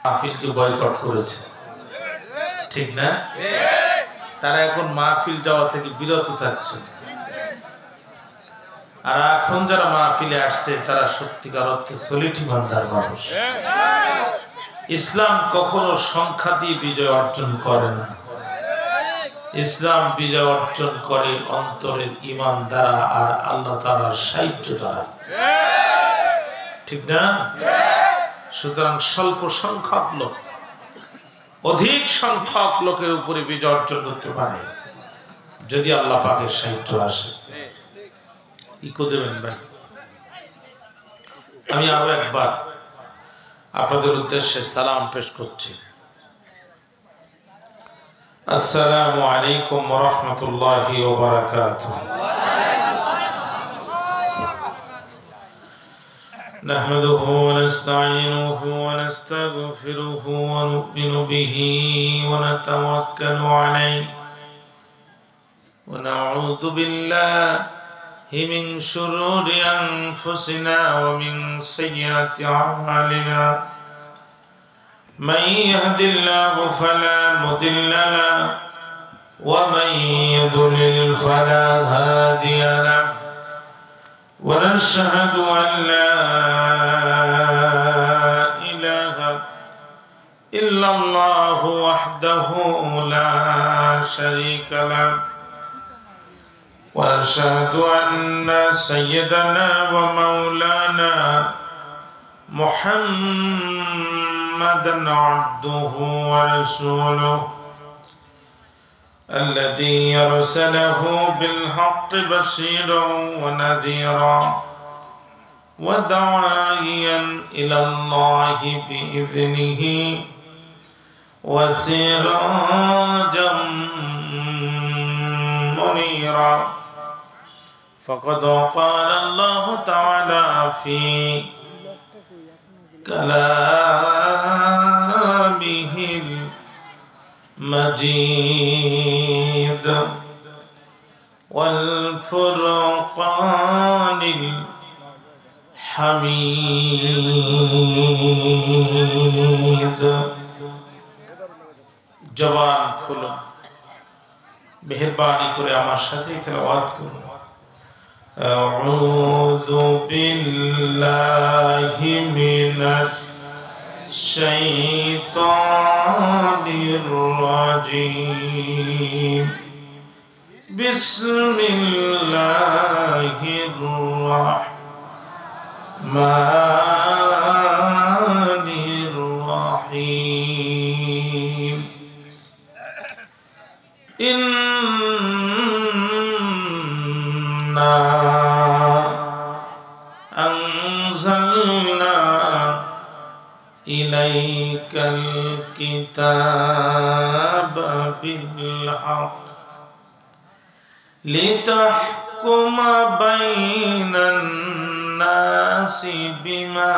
মাহফিলকে বয়কট করেছে, ঠিক না? তারা এখন মাহফিল যাওয়া থেকে বিরত থাকছে। আর এখন যারা মাহফিলে আসছে তারা সত্যিকার অর্থে সলিটি ভান্ডার মানুষ। ইসলাম কখনো সংখ্যা দিয়ে বিজয় অর্জন করে না। ইসলাম বিজয় অর্জন করে অন্তরের ঈমান দ্বারা আর আল্লাহ তাআলার সাহায্য দ্বারা, ঠিক না? সুতরাং স্বল্প সংখ্যক লোক অধিক সংখ্যক লোকের উপরে বিজয় অর্জন করতে পারে যদি আল্লাহ পাকের সাহায্য আসে। ইকো দেবেন ভাই। আমি আরো একবার আপনাদের উদ্দেশ্যে সালাম পেশ করছি। আসসালামু আলাইকুম ওয়া রাহমাতুল্লাহি ওয়া বারাকাতুহু। نحمده ونستعينه ونستغفره ونؤمن به ونتوكل عليه ونعوذ بالله من شرور أنفسنا ومن سيئات أعمالنا من يهد الله فلا مضل له ومن يضلل فلا هادي له ونشهد أن لا إله إلا الله وحده لا شريك له وأشهد أن سيدنا ومولانا محمدا عبده ورسوله الذي أرسله بالحق بشيرا ونذيرا وداعيا إلى الله بإذنه وسراجا منيرا فقد قال الله تعالى في كلامه المجيد والفرقان الحميد জবান খুলুন, মেহেরবানি করে আমার সাথে তেলাওয়াত করুন। আউযু বিল্লাহি মিনাশ শাইতানির রাজীম বিসমিল্লাহির রাহমানির রাহিম ইন্না আনজালনা ইলাইকাল কিতাবা বিল হক লিতাহকুমা বাইনান নাসি বিমা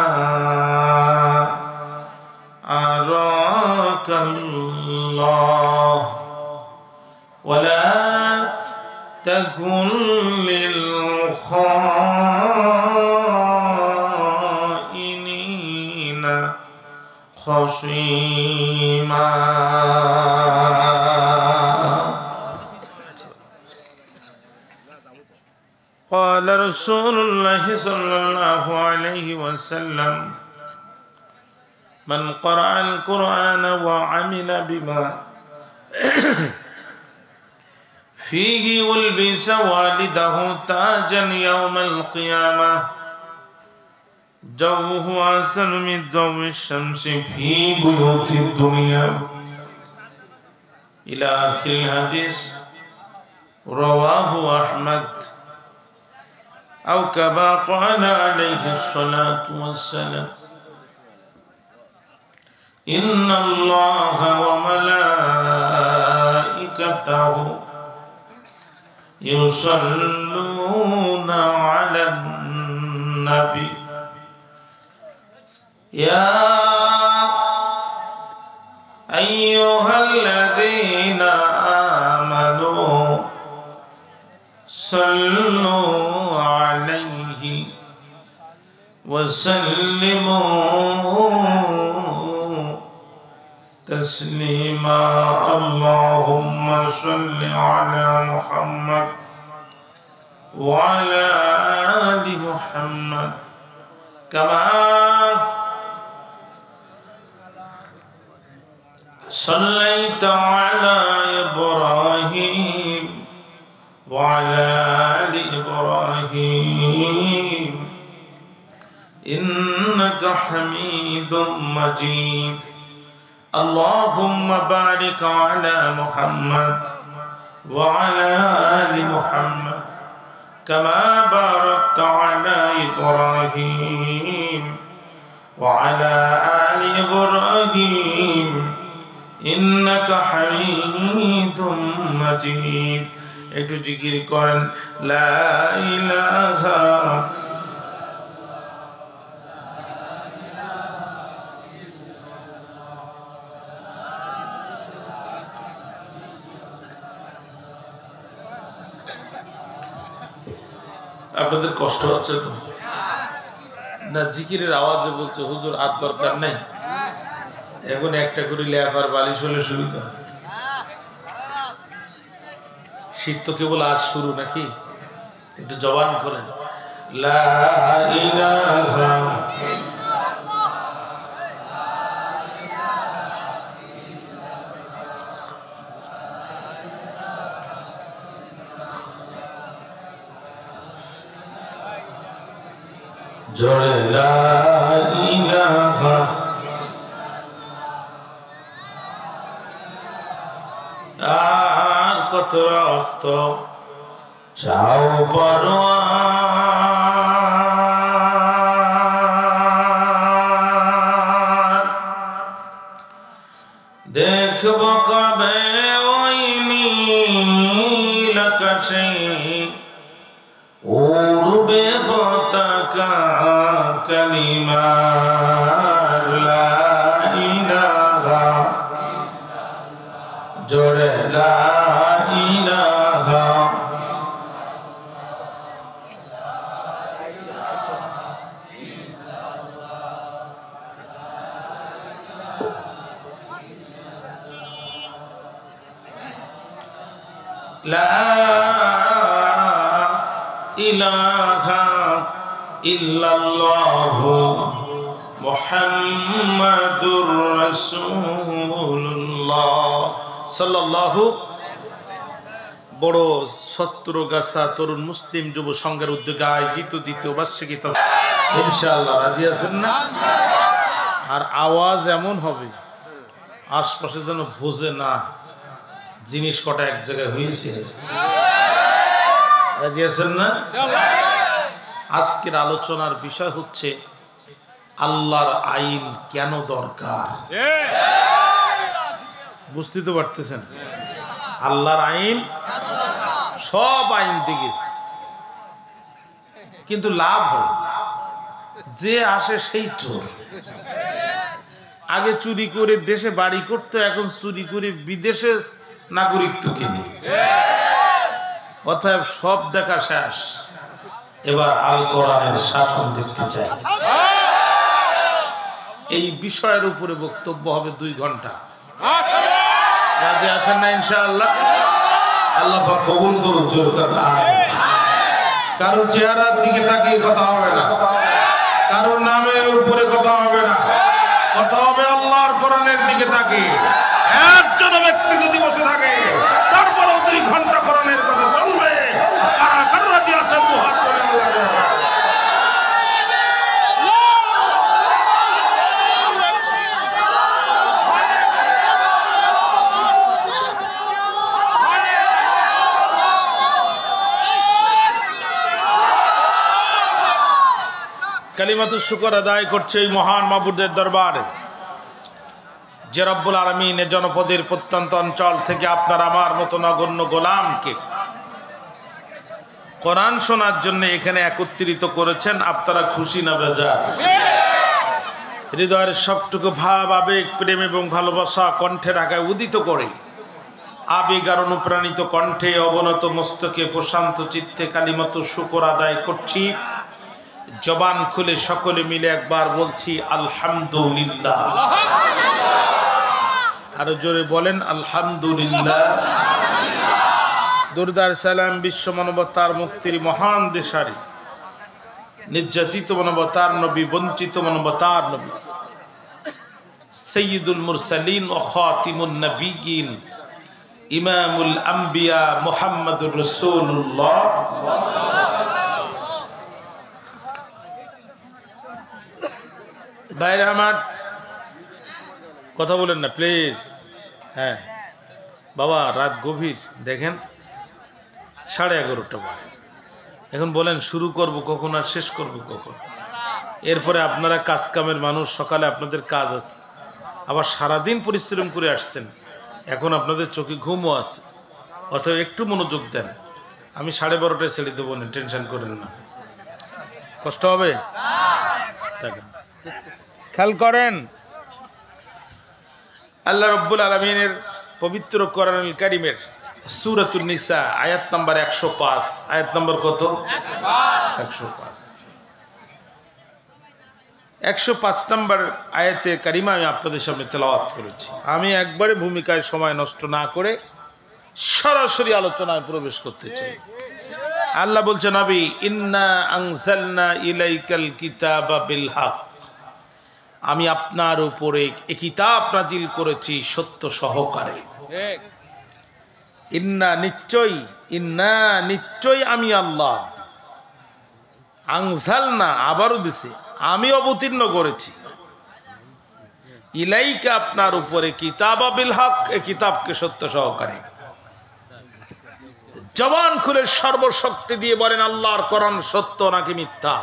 আরাকাল্লাহ ওয়ালা তাকুন লিল খাইনিনা খসীমা। قال رسول الله صلى الله عليه وسلم من قرأ القرآن وعمل بما فيه ولبس والده تاجا يوم القيامة جوه أحسن من ضوء الشمس في بيوت الدنيا إلى آخر الحديث رواه أحمد أو كما قال عليه الصلاة والسلام إن الله وملائكته يصلون على النبي يا أيها الذين آمنوا صلوا عليه وسلموا تسليما اللهم صل على محمد وعلى آل محمد كما صليت على إبراهيم وعلى آل إبراهيم إنك حميد مجيد اللهم بارك على محمد وعلى آل محمد كما باركت على إبراهيم وعلى آل إبراهيم إنك حميد مجيد একটু জিকির করেন লা ইলাহা আপনাদের কষ্ট হচ্ছে তো না জিকিরের আওয়াজে বলছে হুজুর আর দরকার নেই এখন একটা করে লেয়ার বালিশ হলে সুবিধা শীত তো কেবল আজ শুরু নাকি একটু জবান করেন লা ইলাহা জোরে লা ইলাহা আর কত রক্ত চাও পরোয়ার দেখব কবে ওই নীল আকাশে উড়বে পতাকা কালিমার লা ইলাহা জোরে লা ইলাহা লা ইলাহা ইল্লাল্লাহু মুহাম্মাদুর রাসূলুল্লাহ সাল্লাল্লাহু বড় সত্তরগাছা তরুণ মুসলিম যুব সংঘের উদ্যোগে আয়োজিত দ্বিতীয় বার্ষিকী ইনশাআল্লাহ রাজি আছেন না আর আওয়াজ এমন হবে আশপাশে যেন বোঝে না জিনিস কটা এক জায়গায় হয়েছে রাজি আছেন না আজকের আলোচনার বিষয় হচ্ছে আল্লাহর আইন কেন দরকার বুঝতে তো পারতেছেন আল্লাহর আইন সব আইন দিকে কিন্তু লাভ হয় যে আসে সেই চোর আগে চুরি করে দেশে বাড়ি করতো এখন চুরি করে বিদেশে নাগরিকত্ব কিনে অতএব সব দেখা শেষ এবার আল কোরআনের শাসন দেখতে চাই এই বিষয়ের উপরে বক্তব্য হবে 2 ঘন্টা রাজি আছেন না ইনশাআল্লাহ আল্লাহ পাক কবুল করুন জোর করে কারো চেহারার দিকে তাকিয়ে কথা হবে না কারো নামের উপরে কথা হবে না কথা হবে আল্লাহর কোরআনের দিকে তাকিয়ে একজন ব্যক্তি যদি বসে থাকে তারপরেও 2 ঘন্টা কোরআনের কথা চলবে কারা কারা রাজি আছেন হাত তুলে কালিমাতুশ শুকর আদায় করছে এই মহান মাবুদের দরবারে যে রব্বুল আলামিন এই জনপদের প্রত্যন্ত অঞ্চল থেকে আপনার আমার মতো নগণ্য গোলামকে কোরআন শোনার জন্য এখানে একত্রিত করেছেন আপনারা খুশি না বেজার হৃদয়ের সবটুকু ভাব আবেগ প্রেম এবং ভালোবাসা কণ্ঠের আগায় উদিত করে আবেগ আর অনুপ্রাণিত কণ্ঠে অবনত মস্তকে প্রশান্ত চিত্তে কালিমাতুশ শুকর আদায় করছি জবান খুলে সকলে মিলে একবার বলছি আলহামদুলিল্লাহ আর জোরে বলেন আলহামদুলিল্লাহ। দুরুদ আর সালাম বিশ্ব মানবতার মুক্তির মহান দেশারি, নির্যাতিত মানবতার নবী, বঞ্চিত মানবতার নবী, সাইয়্যিদুল মুরসালিন ও খাতিমুন নবিয়্যিন, ইমামুল আম্বিয়া মুহাম্মদুর রাসূলুল্লাহ। ভাইরা আমার, কথা বলেন না প্লিজ। হ্যাঁ বাবা, রাত গভীর, দেখেন 11:30 বাজে। এখন বলেন শুরু করব কখন আর শেষ করব কখন? এরপরে আপনারা কাজ কামের মানুষ, সকালে আপনাদের কাজ আছে, আবার সারাদিন পরিশ্রম করে আসছেন, এখন আপনাদের চোখে ঘুমও আছে, অথবা একটু মনোযোগ দেন। আমি 12:30টায় ছেড়ে দেবো না, টেনশন করেন না, কষ্ট হবে। খেয়াল করেন, আল্লাহ রাব্বুল আলামিনের পবিত্র কোরআনুল কারীমের সূরাতুন নিসা আয়াত নাম্বার 105। আয়াত নাম্বার কত? 105। 105 নম্বর আয়াতে কারিমা আমি আপনাদের সামনে তেলাওয়াত করেছি। আমি একবারে ভূমিকায় সময় নষ্ট না করে সরাসরি আলোচনায় প্রবেশ করতে চাই। আল্লাহ বলছেন, নবী, ইন্না আনজালনা ইলাইকাল কিতাবা বিল হক, আমি আপনার উপরে এই কিতাব নাজিল করেছি সত্য সহকারে। ইন্না নিশ্চয় আমি আল্লাহ, আনজালনা আবারও দিছে, আমি অবতীর্ণ করেছি, ইলাইকা আপনার উপরে, কিতাবা বিল হক, এই কিতাবকে সত্য সহকারে। জবান খুলে সর্বশক্তি দিয়ে বলেন, আল্লাহর কোরআন সত্য নাকি মিথ্যা?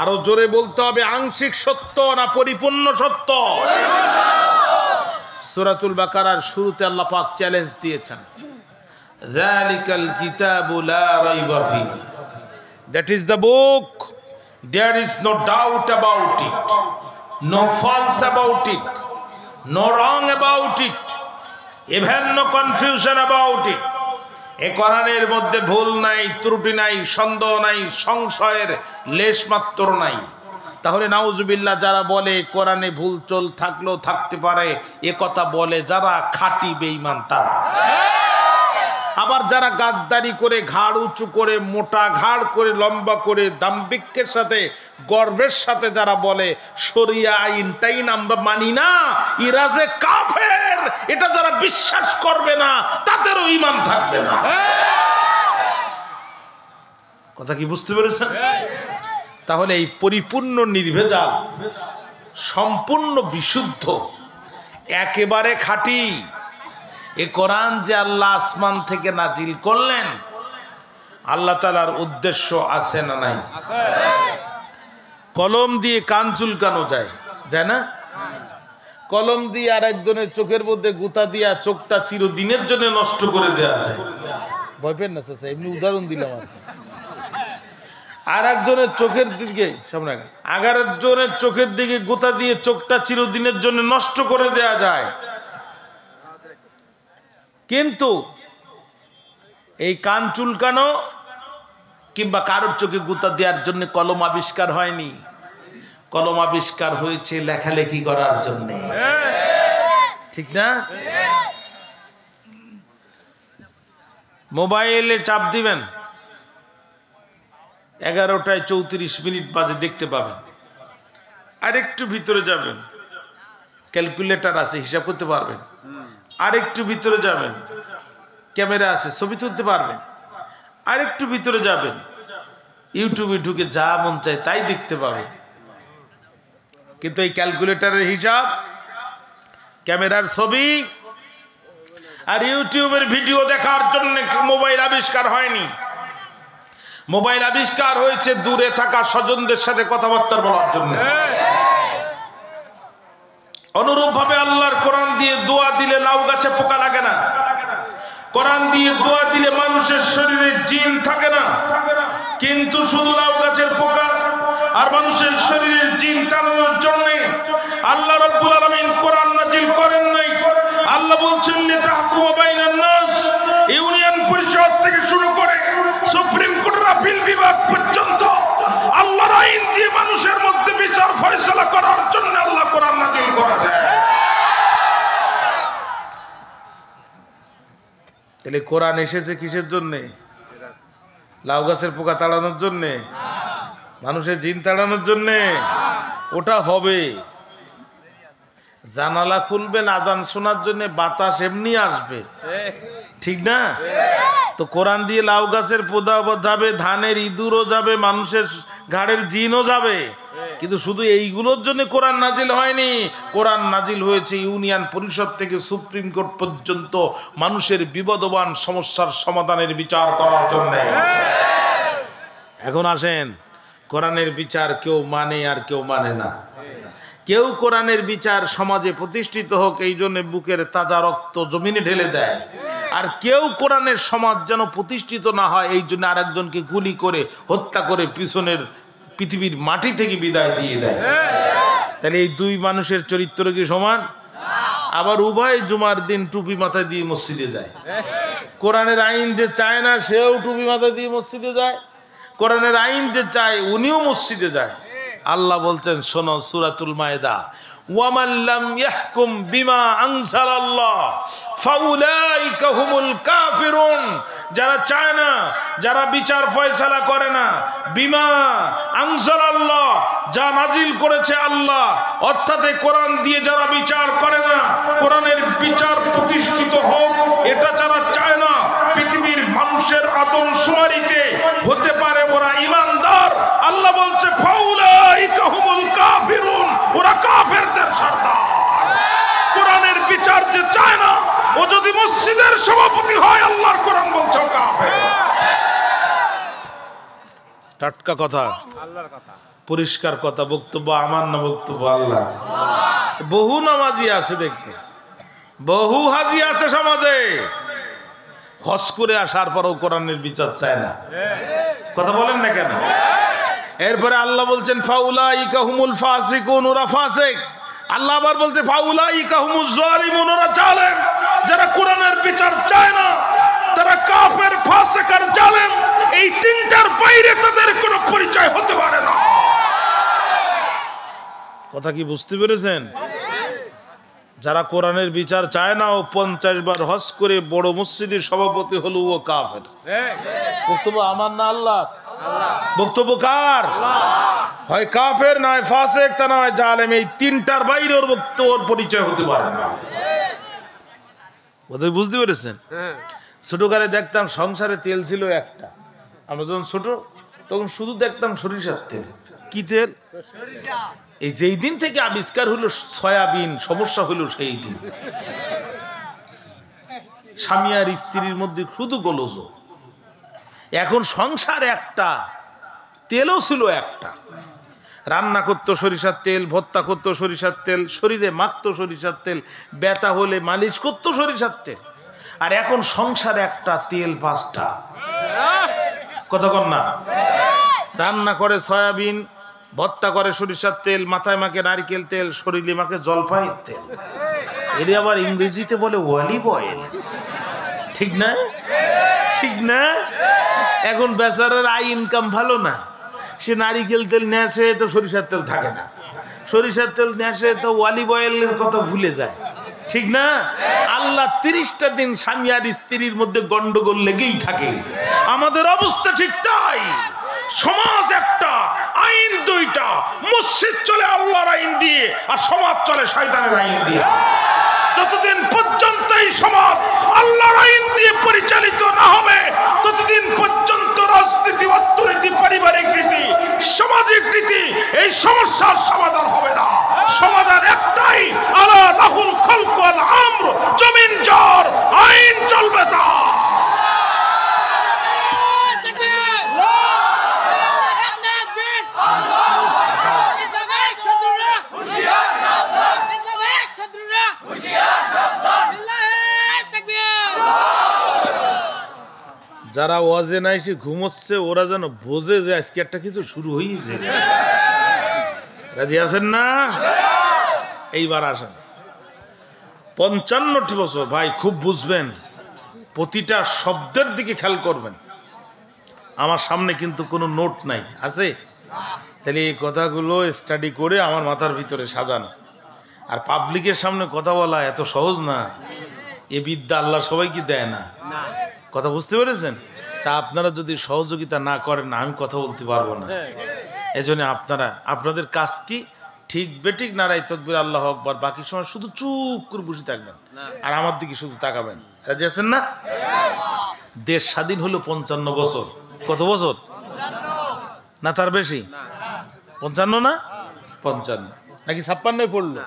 আরো জোরে বলতে হবে, আংশিক সত্য না পরিপূর্ণ সত্য? সূরাতুল বাকারার শুরুতে আল্লাহ পাক চ্যালেঞ্জ দিয়েছেন, যালিকাল কিতাবু লা রাইবা ফীহি, that is the book, there is no doubt about it, no false about it, no wrong about it, even no confusion about it. এই কোরআনের মধ্যে ভুল নাই, ত্রুটি নাই, সন্দেহ নাই, সংশয়ের লেশ মাত্র নাই। তাহলে নাউজুবিল্লাহ যারা বলে কোরআনে ভুল চল থাকলেও থাকতে পারে, এ কথা বলে যারা খাঁটি বেঈমান তারা। আবার যারা গাদ্দারি করে, ঘাড় উঁচু করে, মোটা ঘাড় করে, লম্বা করে, দাম্ভিক্যের সাথে, গর্বের সাথে যারা বলে শরিয়া আইন টাইন আমরা মানি না, এরা যে কাফের, এটা যারা বিশ্বাস করবে না তাদেরও ঈমান থাকবে না। কথা কি বুঝতে পেরেছেন? তাহলে এই পরিপূর্ণ নির্ভেজাল, সম্পূর্ণ বিশুদ্ধ, একেবারে খাঁটি এ কোরআন যে আল্লাহ আসমান থেকে নাজিল করলেন, আল্লাহ তাআলার উদ্দেশ্য আছে না নাই? কলম দিয়ে কান চুলকানো যায়, যায় না? কলম দিয়ে আর একজনের চোখের মধ্যে গুতা দিয়া চোখটা চিরদিনের জন্য নষ্ট করে দেওয়া যায়। ভয় পেন না চাচা, এমনি উদাহরণ দিলাম। আর একজনের চোখের দিকে, সামনে একজনের চোখের দিকে গুতা দিয়ে চোখটা চিরদিনের জন্য নষ্ট করে দেওয়া যায়। কিন্তু এই কান চুলকানো কিংবা কারোর চোখে গুতা দেওয়ার জন্য কলম আবিষ্কার হয়নি, কলম আবিষ্কার হয়েছে লেখালেখি করার জন্য, ঠিক না? মোবাইলে চাপ দিবেন, 11:34 বাজে দেখতে পাবেন। আরেকটু ভিতরে যাবেন, ক্যালকুলেটর আছে, হিসাব করতে পারবেন। আরেকটু ভিতরে যাবেন, ক্যামেরা আছে, ছবি তুলতে পারবেন। আরেকটু ভিতরে যাবেন, ইউটিউবে ঢুকে যা মন চায় তাই দেখতে পাবেন। কিন্তু এই ক্যালকুলেটরের হিসাব, ক্যামেরার ছবি আর ইউটিউবের ভিডিও দেখার জন্য মোবাইল আবিষ্কার হয়নি। মোবাইল আবিষ্কার হয়েছে দূরে থাকা স্বজনদের সাথে কথাবার্তা বলার জন্য। অনুরূপ ভাবে আল্লাহর কোরআন দিয়ে দোয়া দিলে লাউ গাছে পোকা লাগে না, কোরআন দিয়ে দোয়া দিলে মানুষের শরীরে জিন থাকে না। কিন্তু শুধু লাউ গাছের পোকা আর মানুষের শরীরে জিন টানানোর জন্য আল্লাহ রাব্বুল আলামিন কোরআন নাজিল করেন নাই। আল্লাহ বলছেন, লিতাহকুমা বাইনান নাস, ইউনিয়ন পরিষদ থেকে শুরু করে সুপ্রিম কোর্টের আপিল বিভাগ পর্যন্ত আল্লাহর আইন দিয়ে মানুষের মধ্যে বিচার ফয়সালা করার জন্য আল্লাহ কোরআন নাজিল করেছেন। তাহলে কোরআন এসেছে কিসের জন্যে? লাউ গাছের পোকা তাড়ানোর জন্যে, মানুষের জিন তাড়ানোর জন্যে। ওটা হবে, জানালা খুলবেন আজান শোনার জন্য, বাতাস এমনি আসবে, ঠিক না? তো কোরআন দিয়ে লাউ গাছের পোদা যাবে, ধানের ইঁদুরও যাবে, মানুষের ঘাড়ের জিনও যাবে। কিন্তু শুধু এইগুলোর জন্য কোরআন নাজিল হয়নি। কোরআন নাজিল হয়েছে ইউনিয়ন পরিষদ থেকে সুপ্রিম কোর্ট পর্যন্ত মানুষের বিবদমান সমস্যার সমাধানের বিচার করার জন্য। এখন আসেন, কোরআনের বিচার কেউ মানে আর কেউ মানে না। কেউ কোরআনের বিচার সমাজে প্রতিষ্ঠিত হোক এই জন্য বুকের তাজা রক্ত জমিনে ঢেলে দেয়, আর কেউ কোরআনের সমাজ যেন প্রতিষ্ঠিত না হয় এই জন্য আরেকজনকে গুলি করে হত্যা করে পিছনের পৃথিবীর মাটি থেকে বিদায় দিয়ে দেয়। তাহলে এই দুই মানুষের চরিত্র কি সমান? আবার উভয় জুমার দিন টুপি মাথায় দিয়ে মসজিদে যায়। কোরআনের আইন যে চায় না সেও টুপি মাথায় দিয়ে মসজিদে যায়, কোরআনের আইন যে চায় উনিও মসজিদে যায়। আল্লাহ বলছেন, শোনো, সূরাতুল মায়েদা, ওয়ামান লাম ইয়াহকুম বিমা আনজালাল্লাহ ফাউলাইকা হুমুল কাফিরুন। যারা চায় না, যারা বিচার ফয়সালা করে না, বিমা আনজালাল্লাহ, যা নাজিল করেছে আল্লাহ, অর্থাৎ কোরআন দিয়ে যারা বিচার করে না, কোরআনের বিচার প্রতিষ্ঠিত হোক এটা যারা চায় না, পৃথিবীর মানুষের আদমশুমারিতে হতে পারে ওরা ইমানদার। আল্লাহ বলছে ফাউলাইকা হুমুল কাফিরুন, ওরা কাফেরদের সর্দার। কোরআনের বিচার যে চায় না, ও যদি মসজিদের সভাপতি হয়, আল্লাহর কোরআন বলছে ও কাফের। টাটকা কথা, আল্লাহর কথা, পরিষ্কার কথা। বক্তব্য আমার না, বক্তব্য আল্লাহ। বহু নামাজি আছে দেখতে, বহু হাজি আছে সমাজে, হজ করে আসার পরও কোরআনের বিচার চায় না। কথা বলেন না কেন? এরপরে আল্লাহ বলছেন ফাউলাইকা হুমুল ফাসিকুন, ওরা ফাসিক। আল্লাহ আবার বলছে ফাউলাইকা হুমুজ জালিমুন, ওরা জালেম। যারা কোরআনের বিচার চায় না তারা কাফের, ফাসিক আর জালেম। এই তিনটার বাইরে তাদের কোনো পরিচয় হতে পারে না। কথা কি বুঝতে পেরেছেন? যারা কোরআনের বিচার চায় না ও 50 বার হজ করে বড় মসজিদের সভাপতি হলো ও কাফের। বক্তব্য আমার না আল্লাহ? বক্তব্য কার? হয় কাফের, নয় ফাসিক, তা নয় জালেম। এই তিনটার বাইরে ওর বক্তব্য পরিচয় হতে পারে না। বোধহয় বুঝতে পেরেছেন? ছোটকালে দেখতাম সংসারে তেল ছিল একটা। আমরা যখন ছোট তখন শুধু দেখতাম সরিষার তেল। কি তেল? এই যেই দিন থেকে আবিষ্কার হলো সয়াবিন, সমস্যা হলো সেই দিন। স্বামী আর স্ত্রীর মধ্যে শুধু গোলযোগ। এখন সংসার একটা, তেলও ছিল একটা। রান্না করতো সরিষার তেল, ভর্তা করতো সরিষার তেল, শরীরে মাখতো সরিষার তেল, ব্যথা হলে মালিশ করতো সরিষার তেল। আর এখন সংসার একটা, তেল 5টা। কতক্ষণ না? রান্না করে সয়াবিন, ভর্তা করে সরিষার তেল, মাথায় মাখে নারকেল তেল, শরীরে মাখে জলপাইয়ের তেল। এর আবার ইংরেজিতে বলে অলিভ অয়েল। ঠিক না? ঠিক না? এখন বেচারার আয় ইনকাম ভালো না, সে নারিকেল তেল নিয়ে আসে তো সরিষার তেল থাকে না, সরিষার তেল নিয়ে আসে তো অলিভ অয়েলের কথা ভুলে যায়। ঠিক না? আল্লাহ 30টা দিন স্বামী আর স্ত্রীর মধ্যে গন্ডগোল লেগেই থাকে। আমাদের অবস্থা ঠিক তাই। সমাজ একটা, আইন 2টা। মসজিদ চলে আল্লাহর আইন দিয়ে, আর সমাজ চলে শয়তানের আইন দিয়ে। যতদিন পর্যন্ত এই সমাজ আল্লাহর আইন দিয়ে পরিচালিত না হবে, ততদিন পর্যন্ত রাজনীতি, অর্থনীতি, পারিবারিক রীতি, সামাজিক রীতি, এই সমস্যার সমাধান হবে না। সমাধান একটাই, আলা লাহুল খালকু ওয়াল আমর, জমিন যার, আইন চলবে তা। যারা ওয়াজে না এসে ঘুমোচ্ছে ওরা যেন বোঝে যে আজকে একটা কিছু শুরু হয়েছে। রাজি আছেন না? এইবার আসেন, 55টি বছর ভাই, খুব বুঝবেন, প্রতিটা শব্দের দিকে খেয়াল করবেন। আমার সামনে কিন্তু কোনো নোট নাই, আছে? তাহলে এই কথাগুলো স্টাডি করে আমার মাথার ভিতরে সাজানো। আর পাবলিকের সামনে কথা বলা এত সহজ না। এ বিদ্যা আল্লাহ সবাইকে দেয় না। কথা বুঝতে পেরেছেন? তা আপনারা যদি সহযোগিতা না করেন আমি কথা বলতে পারবো না। এই জন্য আপনাদের কাজ কি, ঠিক বেঠিক নারাই তকবীর আল্লাহু আকবার, বাকি সময় শুধু চুপ করে বসে থাকবেন আর আমার দিকে শুধু তাকাবেন। রাজি আছেন না? দেশ স্বাধীন হলো 55 বছর। কত বছর? না তার বেশি? 55 না 55 নাকি 56 পড়লো?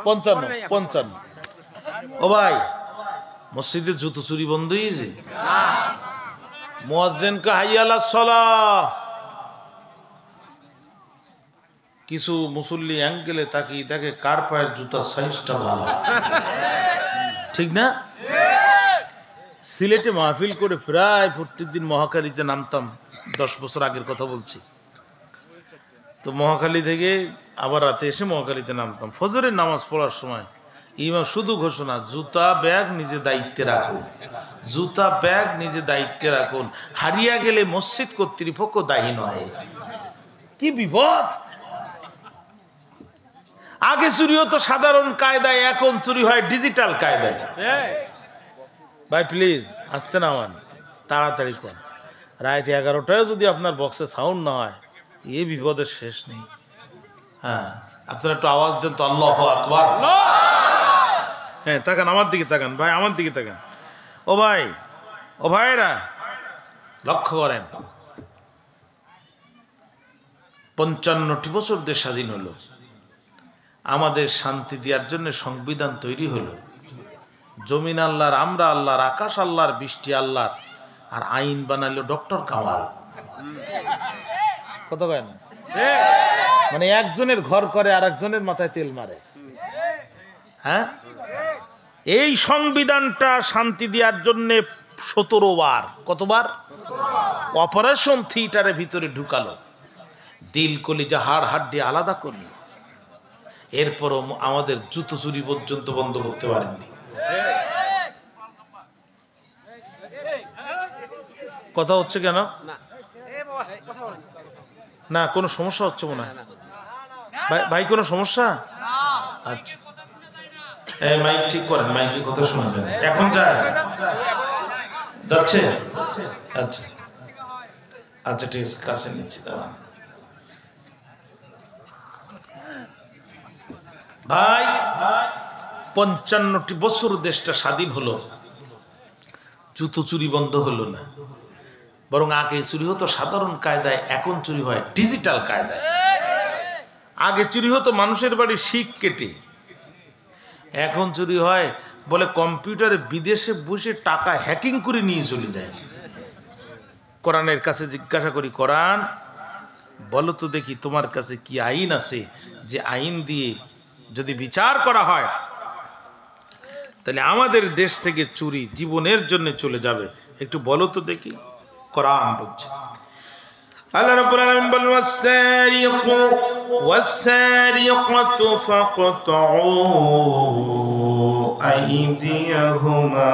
55। ও ভাই, মসজিদে জুতো চুরি বন্ধ হয়েছে? মুয়াজ্জিন কা হাইয়া আলাস সালাহ। কিছু মুসল্লি অ্যাঙ্গেলে তাকিয়ে দেখে কার পায়ের জুতার সাইজটা ভালো, ঠিক না? সিলেটে মাহফিল করে প্রায় প্রত্যেকদিন মহাখালীতে নামতাম, 10 বছর আগের কথা বলছি। তো মহাখালী থেকে আবার রাতে এসে মহাখালীতে নামতাম। ফজরের নামাজ পড়ার সময় ইমাম শুধু ঘোষণা, জুতা ব্যাগ নিজে দায়িত্বে রাখুন, জুতা ব্যাগ নিজে দায়িত্বে রাখুন, হারিয়ে গেলে মসজিদ কর্তৃপক্ষ দায়ী নয়। কি বিপদ! আগে চুরি হতো সাধারণ কায়দায়, এখন চুরি হয় ডিজিটাল কায়দায়। ভাই প্লিজ আসতে নামান, তাড়াতাড়ি কর। রাত 11টায় যদি আপনার বক্সে সাউন্ড না হয়, এই বিপদের শেষ নেই। হ্যাঁ, আপনারা একটু আওয়াজ দেন তো, আল্লাহু আকবার। হ্যাঁ, তাকান আমার দিকে, তাকান ভাই, আমার দিকে তাকান। ও ভাই, ও ভাইরা লক্ষ্য করেন, 55টি বছর দেশ স্বাধীন হলো, আমাদের শান্তি দেওয়ার জন্য সংবিধান তৈরি হলো। জমিন আল্লাহর, আমরা আল্লাহর, আকাশ আল্লাহর, বৃষ্টি আল্লাহর, আর আইন বানাইলো ডক্টর কামাল। কত কয় না? মানে একজনের ঘর করে আর একজনের মাথায় তেল মারে। হ্যাঁ, এই সংবিধানটা শান্তি দেওয়ার জন্য 17 বার, কতবার অপারেশন থিয়েটারের ভিতরে ঢুকালো, দিল কলিজা হাড় হাড্ডি আলাদা করলো। এরপরও আমাদের জুতো চুরি পর্যন্ত বন্ধ করতে পারেননি। কথা হচ্ছে কেন? না কোনো সমস্যা হচ্ছে মনে হয়। ভাই কোনো সমস্যা? আচ্ছা, মাইক ঠিক করেন, মাইকে কথা শোনা যায়। এখন যায়, যাচ্ছে? আচ্ছা আচ্ছা, ঠিক আছে, কাছে নিচ্ছি। দাঁড়ান ভাই, 55টি বছর দেশটা স্বাধীন হলো, জুতো চুরি বন্ধ হলো না, বরং আগে চুরি হতো সাধারণ কায়দায়, এখন চুরি হয় ডিজিটাল কায়দায়। আগে চুরি হতো মানুষের বাড়ি শিক কেটে, এখন চুরি হয় বলে কম্পিউটারে বিদেশে বসে টাকা হ্যাকিং করে নিয়ে চলে যায়। কোরআনের কাছে জিজ্ঞাসা করি, কোরআন বলো তো দেখি তোমার কাছে কি আইন আছে যে আইন দিয়ে যদি বিচার করা হয় তাহলে আমাদের দেশ থেকে চুরি জীবনের জন্য চলে যাবে, একটু বলো তো দেখি। কোরআন বলছে, আল্লাহ রাব্বুল আলামিন বলেন, ওয়াস-সারিকু ফাকতাউ আইদিয়াহুমা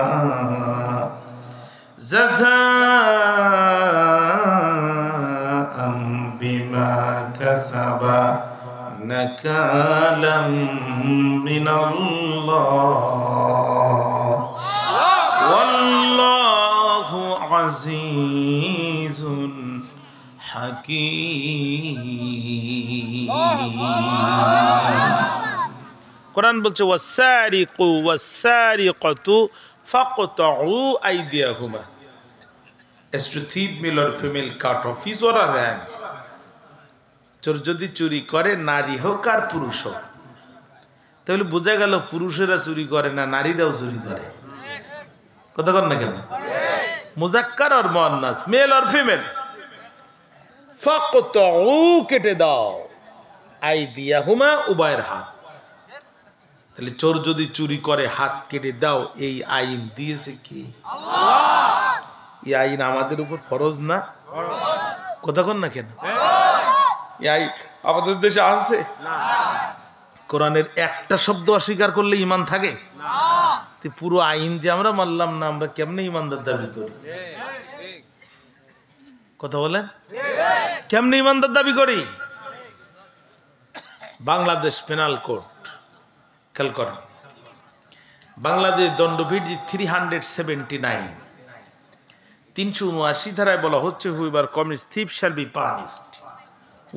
জাযাআন বিমা কাসাবা নাকালাম মিনাল্লাহ ওয়াল্লাহু আজিজুন হাকীম। কোরআন বলছে, ওয়াস-সারিকু ওয়াস-সারিকাতু ফাকতাউ আইদিয়াহুমা, as to thief male or female cut off his or her hands। চোর যদি চুরি করে, নারী হোক আর পুরুষ হোক, তাহলে বোঝা গেল পুরুষেরা চুরি করে না, নারীরাও চুরি করে। কথা কন না কেন? মুজাক্কার আর মুআন্নাস, মেল আর ফিমেল। ফাকতাউ, কেটে দাও, আইদিয়াহুমা, উভয়ের হাত। তাহলে চোর যদি চুরি করে হাত কেটে দাও, এই আইন দিয়েছে কি? আল্লাহ। এই আইন আমাদের উপর ফরজ না? কথা কন না কেন? এই আইন আমাদের দেশে আছে? কোরআনের একটা শব্দ অস্বীকার করলে ঈমান থাকে? পুরো আইন যে আমরা মানলাম না, আমরা কেমনে ঈমানদার দাবি করি? কথা বলেন, কেমনে ঈমানদার দাবি করি? বাংলাদেশ পেনাল কোড খেয়াল করেন, বাংলাদেশ দণ্ডবিধি 379, 379 ধারায় বলা হচ্ছে, whoever commits thief shall be punished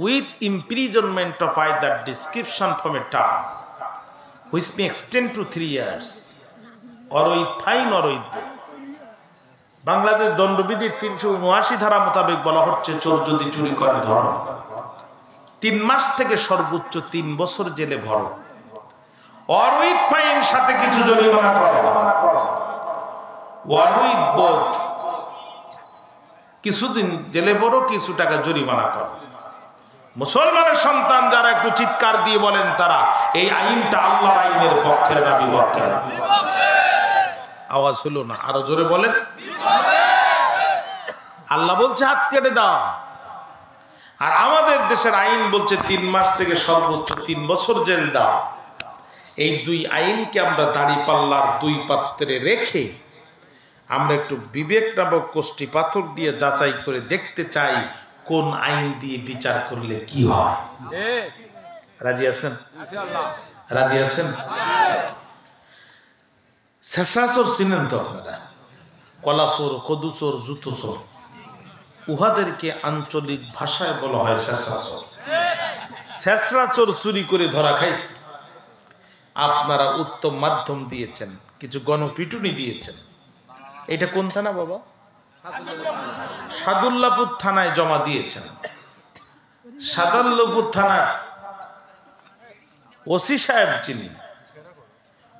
with imprisonment of either description from a term which may extend to 3 years or with fine or with both. Bangladesh দণ্ডবিধির 379 ধারা মোতাবেক বলা হচ্ছে, চোর যদি চুরি করে ধরো 3 মাস থেকে সর্বোচ্চ 3 বছর জেলে ভরো, or with fine, সাথে কিছু জরিমানা করো, or with both, কিছুদিন জেলে ভরো, কিছু টাকা জরিমানা করো। মুসলমানের সন্তান যারা একটু চিৎকার দিয়ে বলেন তারা এই আইনটা আল্লাহর আইনের পক্ষের না বিপক্ষের? আওয়াজ হলো না, আরো জোরে বলেন। আল্লাহ বলছে হাত কেটে দাও, আর আমাদের দেশের আইন বলছে 3 মাস থেকে সর্বোচ্চ 3 বছর জেল দাও। এই দুই আইনকে আমরা দাঁড়িপাল্লার 2 পাত্রে রেখে আমরা একটু বিবেক নামক কোষ্ঠী পাথর দিয়ে যাচাই করে দেখতে চাই কোন আইন দিয়ে বিচার করলে কি হয়। রাজি আছেন? রাজি আছেন? শেষাচোর চিনেন তো আপনারা? কলাচোর, কদুচোর, জুতোচোর, উহাদেরকে আঞ্চলিক ভাষায় বলা হয় শেষাচোর। শেষরাচোর চুরি করে ধরা খাইছে, আপনারা উত্তম মাধ্যম দিয়েছেন, কিছু গণপিটুনি দিয়েছেন। এটা কোন থানা বাবা? সাদুল্লাপুর থানায় জমা দিয়েছেন। সাদুল্লাপুর থানার ওসি সাহেব যিনি,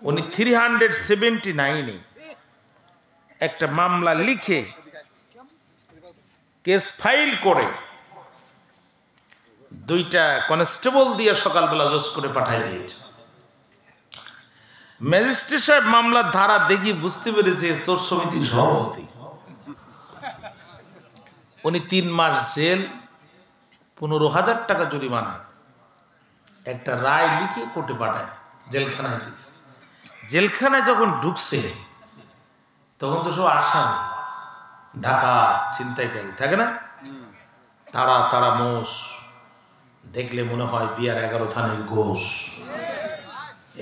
উনি 379-এ একটা মামলা লিখে কেস ফাইল করে 2টা কনস্টেবল দিয়ে সকালবেলা জজ করে পাঠিয়ে দিয়েছে। ম্যাজিস্ট্রেট সাহেব মামলার ধারা দেখি বুঝতে পেরেছে চোর সমিতির সভাপতি। উনি 3 মাস জেল, 15,000 টাকা জরিমানা, একটা রায় লিখে কোর্টে পাঠায়, জেলখানায় দিচ্ছে। জেলখানায় যখন ঢুকছে তখন তো সব আসামি, ডাকাত, ছিনতাইকারী থাকে না, তারা তারা মোষ, দেখলে মনে হয় বিয়ার 11 থানের গোশ।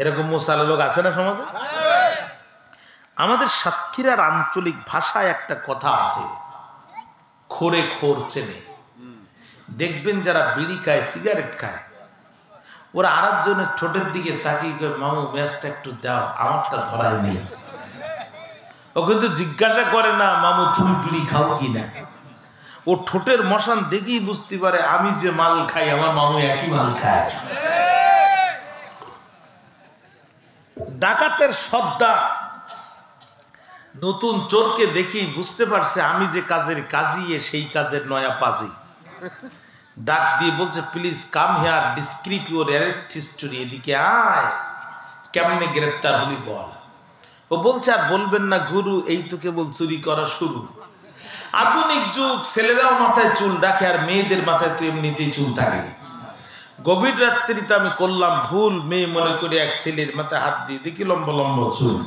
এরকম মোসালে লোক আছে না সমাজে? আমাদের সাতক্ষীরার আঞ্চলিক ভাষায় একটা কথা আছে, খোরে খোর চেনে। দেখবেন যারা বিড়ি খায়, সিগারেট খায়, ওরা আরেকজনের ঠোঁটের দিকে তাকিয়ে মামু ম্যাচটা একটু দাও, আমারটা ধরায় নেই। ও কিন্তু জিজ্ঞাসা করে না মামু তুমি বিড়ি খাও কি না। ও ঠোঁটের মশান দেখেই বুঝতে পারে আমি যে মাল খাই আমার মামু একই মাল খায়। ডাকাতের সদ্দা নতুন চোরকে দেখেই বুঝতে পারছে আমি যে কাজের কাজী, সেই কাজের নয়া পাজি। ডাক দিয়ে বলছে please come here, describe your arrest history, এদিকে আয়, কেমনে গ্রেপ্তার হলি বল। ও বলছে আর বলবেন না গুরু, এই তো কেবল চুরি করা শুরু। আধুনিক যুগ, ছেলেরাও মাথায় চুল রাখে আর মেয়েদের মাথায় তো এমনিতেই চুল থাকে। গভীর রাত্রিতে আমি করলাম ভুল, মেয়ে মনে করে এক ছেলের মাথায় হাত দিয়ে দেখি লম্বা লম্বা চুল,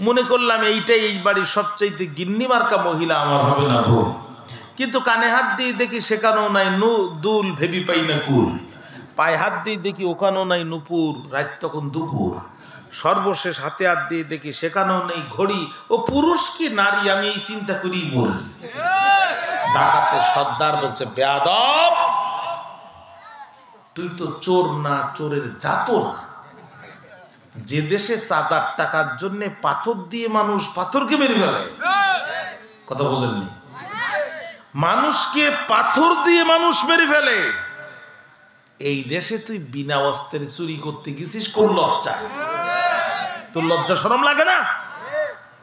মনে করলাম এইটাই এই বাড়ির সবচাইতে গিন্নি মার্কা মহিলা, আমার হবে না ভুল। কিন্তু কানে হাত দিয়ে দেখি সেখানেও নাই দুল, ভেবি পাই না কুল। পায়ে হাত দিয়ে দেখি ওখানেও নাই নুপুর, রাত তখন দুপুর। সর্বশেষ হাতে হাত দিয়ে দেখি সেখানেও নেই ঘড়ি। ও পুরুষ কি নারী আমি এই চিন্তা করি বলি। ডাকাতের সর্দার বলছে বেয়াদব, তুই তো চোর না, চোরের জাত না। যে দেশে চাঁদার টাকার জন্য পাথর দিয়ে মানুষ পাথরকে মেরে ফেলে, কথা বোঝেননি, মানুষকে পাথর দিয়ে মানুষ মেরে ফেলে, এই দেশে তুই বিনা অস্ত্রের চুরি করতে গেছিস, কোন লজ্জা? তোর লজ্জা শরম লাগে না?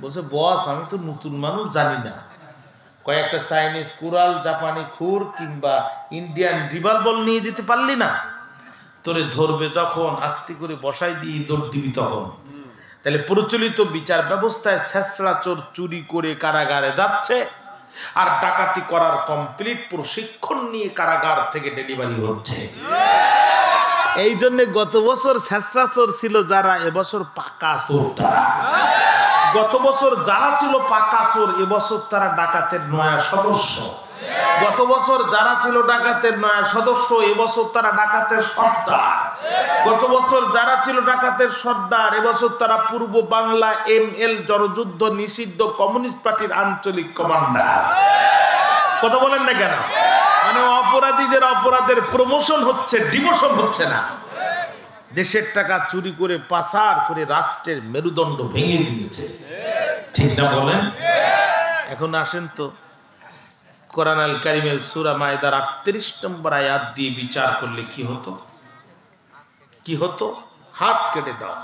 বলছে বস আমি তো নতুন মানুষ, জানি না, কয়েকটা চাইনিজ কুড়াল, জাপানি খুর কিংবা ইন্ডিয়ান রিভলভার নিয়ে যেতে পারলি না? তোরে ধরবে যখন আস্তে করে বসাই দিয়ে দৌড় দিবি তখন। তাহলে প্রচলিত বিচার ব্যবস্থায় ছেঁচড়া চোর চুরি করে কারাগারে যাচ্ছে, আর ডাকাতি করার কমপ্লিট প্রশিক্ষণ নিয়ে কারাগার থেকে ডেলিভারি হচ্ছে। এই জন্য গত বছর ছেঁচড়া চোর ছিল যারা, এবছর পাকা চোর তারা। গত বছর যারা ছিল পাকা চোর, এবছর তারা ডাকাতের নয়া সদস্য। গত বছর যারা ছিল ডাকাতের সদস্য, এবছর তারা ডাকাতের সর্দার। গত বছর যারা ছিল ডাকাতের সর্দার, এবছর তারা পূর্ব বাংলা ML জনযুদ্ধ নিষিদ্ধ কমিউনিস্ট পার্টির আঞ্চলিক কমান্ডার। কথা বলেন না কেন? মানে অপরাধীদের অপরাধের প্রমোশন হচ্ছে, ডিমোশন হচ্ছে না। দেশের টাকা চুরি করে পাচার করে রাষ্ট্রের মেরুদণ্ড ভেঙে দিয়েছে, ঠিক না বলেন? এখন আসেন তো, কোরআন আল কারিমের সূরা মায়দার 38 নম্বর আয়াত দিয়ে বিচার করলে কি হতো? কি হতো? হাত কেটে দাও।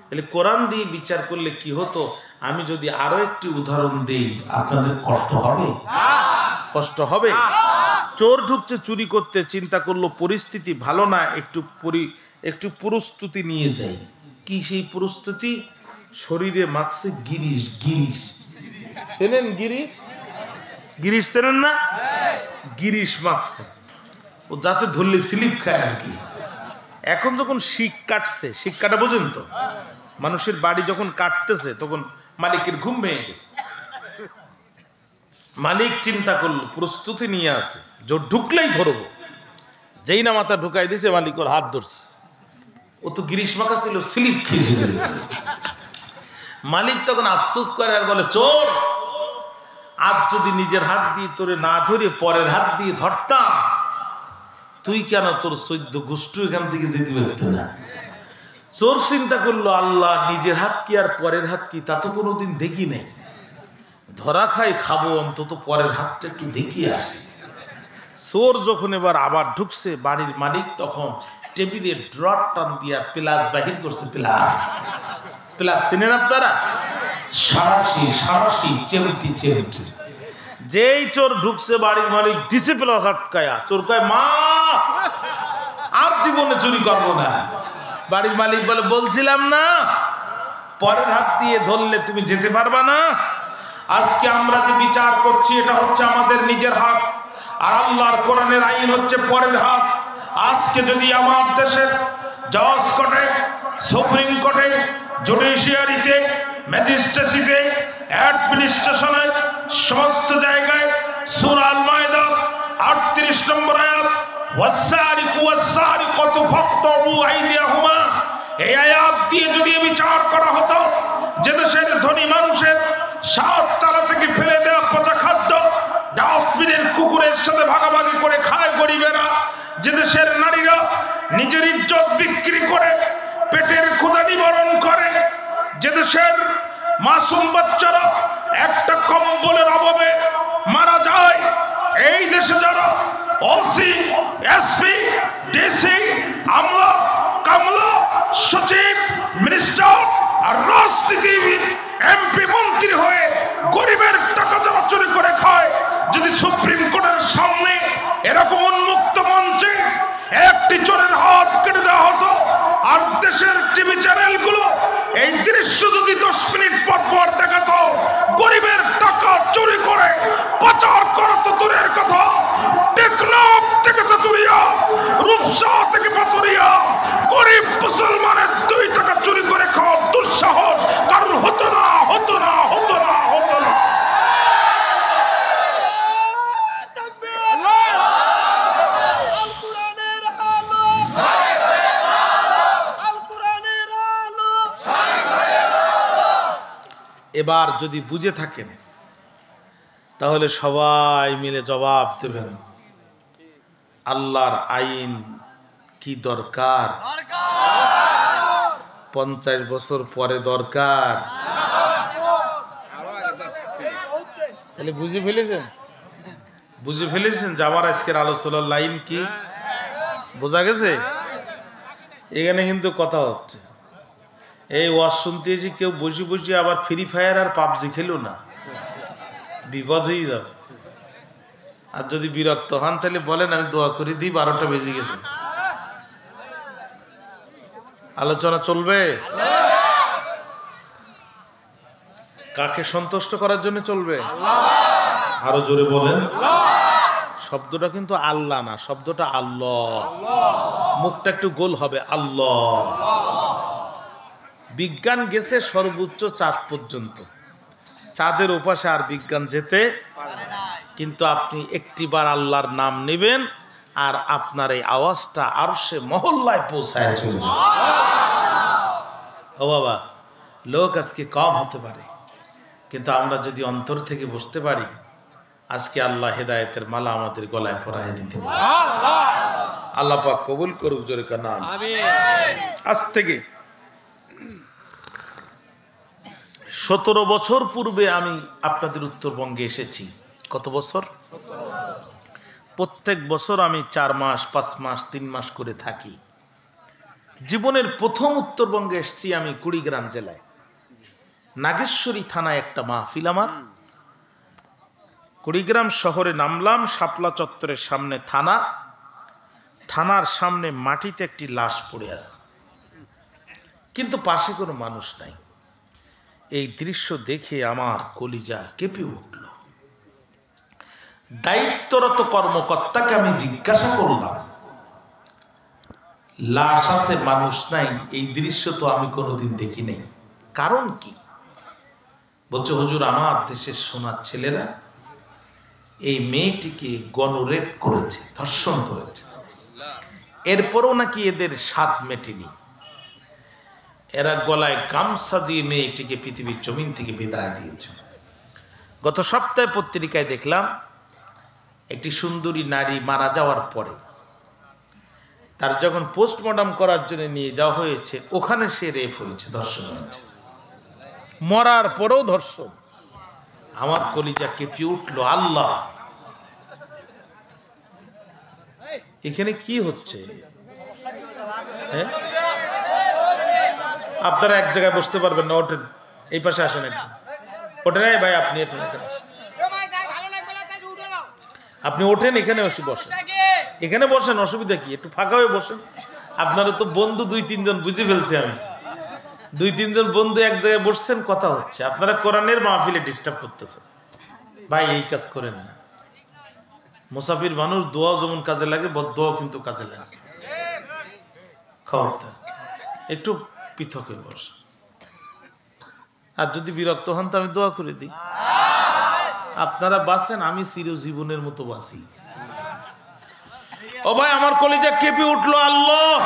তাহলে কোরআন দিয়ে বিচার করলে কি হতো? আমি যদি আরো একটি উদাহরণ দেই, আপনাদের কষ্ট হবে? কষ্ট হবে? চোর ঢুকছে চুরি করতে, চিন্তা করলো পরিস্থিতি ভালো না, একটু প্রস্তুতি নিয়ে যাই। কি সেই প্রস্তুতি? শরীরে মাখছে গিরিশ। গিরিশ চেনেন? গিরিশ চেনেন না? গিরিশ মাখছে ও যাতে ধরলে স্লিপ খায় আর কি। এখন যখন শিক কাটছে, শিক কাটা বোঝেন তো? মানুষের বাড়ি যখন কাটতেছে তখন মালিকের ঘুম ভেঙে গেছে। মালিক চিন্তা করলো, প্রস্তুতি নিয়ে আসে, জোর ঢুকলেই ধরবো। যেই না মাথা ঢুকাই দিয়েছে, মালিক ওর হাত ধরছে। ও তো গিরিশ মাখা ছিল, স্লিপ খেয়েছিল। মালিক তখন আফসোস করে আর বলে, চোর, আজ যদি নিজের হাত দিয়ে তোরে না ধরে পরের হাত দিয়ে ধরতাম, তুই কেন তোর 14 গোষ্ঠী এখান থেকে যেতে পারত না। চোর চিন্তা করলো, আল্লাহ, নিজের হাত কি আর পরের হাত কি তা তো কোনোদিন দেখি নাই। ধরা খাই খাবো, অন্তত পরের হাতটা একটু দেখিয়ে আসে। চোর যখন এবার আবার ঢুকছে, বাড়ির মালিক তখন টেবিলে ড্রট টান দিয়া প্লাস বাহির করছে। প্লাস চিনেন আপনারা? সারাশি চেমটি। যেই চোর ঢুকছে, বাড়ির মালিক দিছে প্লাস আটকায়া। চোর কয়, মা, আর জীবনে চুরি করবো না। বাড়ির মালিক বলে, বলছিলাম না পরের হাত দিয়ে ধরলে তুমি যেতে পারবা না। আজকে আমরা যে বিচার করছি, এটা হচ্ছে আমাদের নিজের হাত, আর আল্লাহর কোরআনের আইন হচ্ছে পরের হাত। আজকে যদি আমার দেশের জজ কোর্টে, সুপ্রিম কোর্টে, জুডিশিয়ারিতে, ম্যাজিস্ট্রেসিতে, অ্যাডমিনিস্ট্রেশনে, সমস্ত জায়গায় সূরা আল মায়দা 38 নম্বর আয়াত, ওয়াসারিকু ওয়াসারিকাতু ফাকতাউ আইদিয়াহুমা, এই আয়াত দিয়ে যদি বিচার করা হতো, যে দেশের ধনী মানুষের 7 তালা থেকে ফেলে দেওয়া পচা খাদ্য ডাস্টবিনের কুকুরের সাথে ভাগাভাগি করে খায় গরিবেরা, যে দেশের নারীরা নিজের ইজ্জত বিক্রি করে পেটের ক্ষুধা নিবারণ করে, যে দেশের মাসুম বাচ্চারা একটা কম্বলের অভাবে মারা যায়, এই দেশে যারা ওসি, এসপি, ডিসি, আমলা, কামলা, সচিব, মিনিস্টার আর রাজনীতিবিদ, এমপি, মন্ত্রী হয়ে গরিবের টাকা যারা চুরি করে খায়, যদি সুপ্রিম কোর্টের সামনে এরকম উন্মুক্ত মঞ্চে একটি চোরের হাত কেটে দেওয়া হতো, আর দেশের টিভি চ্যানেলগুলো এই দৃশ্য যদি 10 মিনিট পর দেখাতো, গরিবের টাকা চুরি করে পাচার করা তো দূরের কথা, টেকনাফ থেকে চতুরিয়া, রূপসা থেকে পাতুরিয়া, গরিব মুসলমানের 2 টাকা চুরি করে খাওয়ার দুঃসাহস কারণ হতো না। এবার যদি বুঝে থাকেন তাহলে সবাই মিলে জবাব দেবেন, আল্লাহর আইন কি দরকার? 50 বছর পরে দরকার। তাহলে বুঝে ফেলেছেন যে আমার আজকের আলোচনার লাইন কি? বোঝা গেছে? এখানে কিন্তু কথা হচ্ছে, এই ওয়াজ শুনতে এসে কেউ বসে আবার ফ্রি ফায়ার আর পাবজি খেলো না, বিপদ হয়ে যাবে। আর যদি বিরক্ত হন তাহলে বলেন, আমি দোয়া করে দিই, 12টা বেজে গেছে। আলোচনা চলবে, কাকে সন্তুষ্ট করার জন্য চলবে? আরো জোরে বলেন। শব্দটা কিন্তু আল্লাহ না, শব্দটা আল্লাহ। মুখটা একটু গোল হবে, আল্লাহ। বিজ্ঞান গেছে সর্বোচ্চ চাঁদ পর্যন্ত, চাঁদের ওপাশে আর বিজ্ঞান যেতে কিন্তু আপনি একটিবার আল্লাহর নাম নেবেন আর আপনার এই আওয়াজটা আরশে মহল্লায় পৌঁছায় চলে যাবে। ও বাবা, লোক আজকে কম হতে পারে, কিন্তু আমরা যদি অন্তর থেকে বুঝতে পারি, আজকে আল্লাহ হেদায়েতের মালা আমাদের গলায় পরায় দিতে পারে। আল্লাহ পাক কবুল করুক, জোরে কান্না আমিন। আজ থেকে 17 বছর পূর্বে আমি আপনাদের উত্তরবঙ্গে এসেছি। কত বছর? প্রত্যেক বছর আমি 4 মাস 5 মাস 3 মাস করে থাকি। জীবনের প্রথম উত্তরবঙ্গে এসেছি আমি কুড়িগ্রাম জেলায়, নাগেশ্বরী থানায় একটা মাহফিল আমার। কুড়িগ্রাম শহরে নামলাম, শাপলা চত্বরের সামনে থানা, থানার সামনে মাটিতে একটি লাশ পড়ে আছে, কিন্তু পাশে কোনো মানুষ নাই। এই দৃশ্য দেখে আমার কলিজা কেঁপে উঠল। দায়িত্বরত কর্মকর্তাকে আমি জিজ্ঞাসা করলাম, লাশ আছে মানুষ নাই, এই দৃশ্য তো আমি কোনোদিন দেখি নাই, কারণ কি? বলছে, হুজুর, আমার দেশের সোনার ছেলেরা এই মেয়েটিকে গণরেপ করেছে, ধর্ষণ করেছে, এরপরও নাকি এদের স্বাদ মেটেনি, এরা গলায় গামছা দিয়ে মেয়েটিকে পৃথিবীর জমিন থেকে বিদায় দিয়েছে। গত সপ্তাহে পত্রিকায় দেখলাম একটি সুন্দরী নারী মারা যাওয়ার পরে তার যখন পোস্টমর্টম করার জন্য নিয়ে যাওয়া হয়েছে, ওখানে সে রেপ হয়েছে, ধর্ষণ হয়েছে, মরার পরেও ধর্ষণ। আমার কলিজা কেঁপে উঠল। আল্লাহ, এখানে কি হচ্ছে? আপনারা এক জায়গায় বসতে পারবেন না, ওঠেন, এই পাশে আসেন, একদম ওঠেন। ভাই আপনি আপনি ওঠেন, এখানে বসে বসেন, এখানে বসেন, অসুবিধা কি? একটু ফাঁকা হয়ে বসেন। আপনারা তো বন্ধু 2-3 জন, বুঝে ফেলছি আমি, 2-3 জন বন্ধু এক জায়গায় বসছেন, কথা হচ্ছে, আপনারা কোরআনের মাহফিলে ডিস্টার্ব করতেছেন। ভাই এই কাজ করেন না। মুসাফির মানুষ, দোয়া যেমন কাজে লাগে, বদদোয়া কিন্তু কাজে লাগে। খবরদার একটু পৃথক হয়ে বস। আর যদি বিরক্ত হন তো আমি দোয়া করে দিই। আপনারা বাঁচেন, আমি চিরজীবনের মতো বাঁচি। ও ভাই, আমার কলিজা কেঁপে উঠলো। আল্লাহ,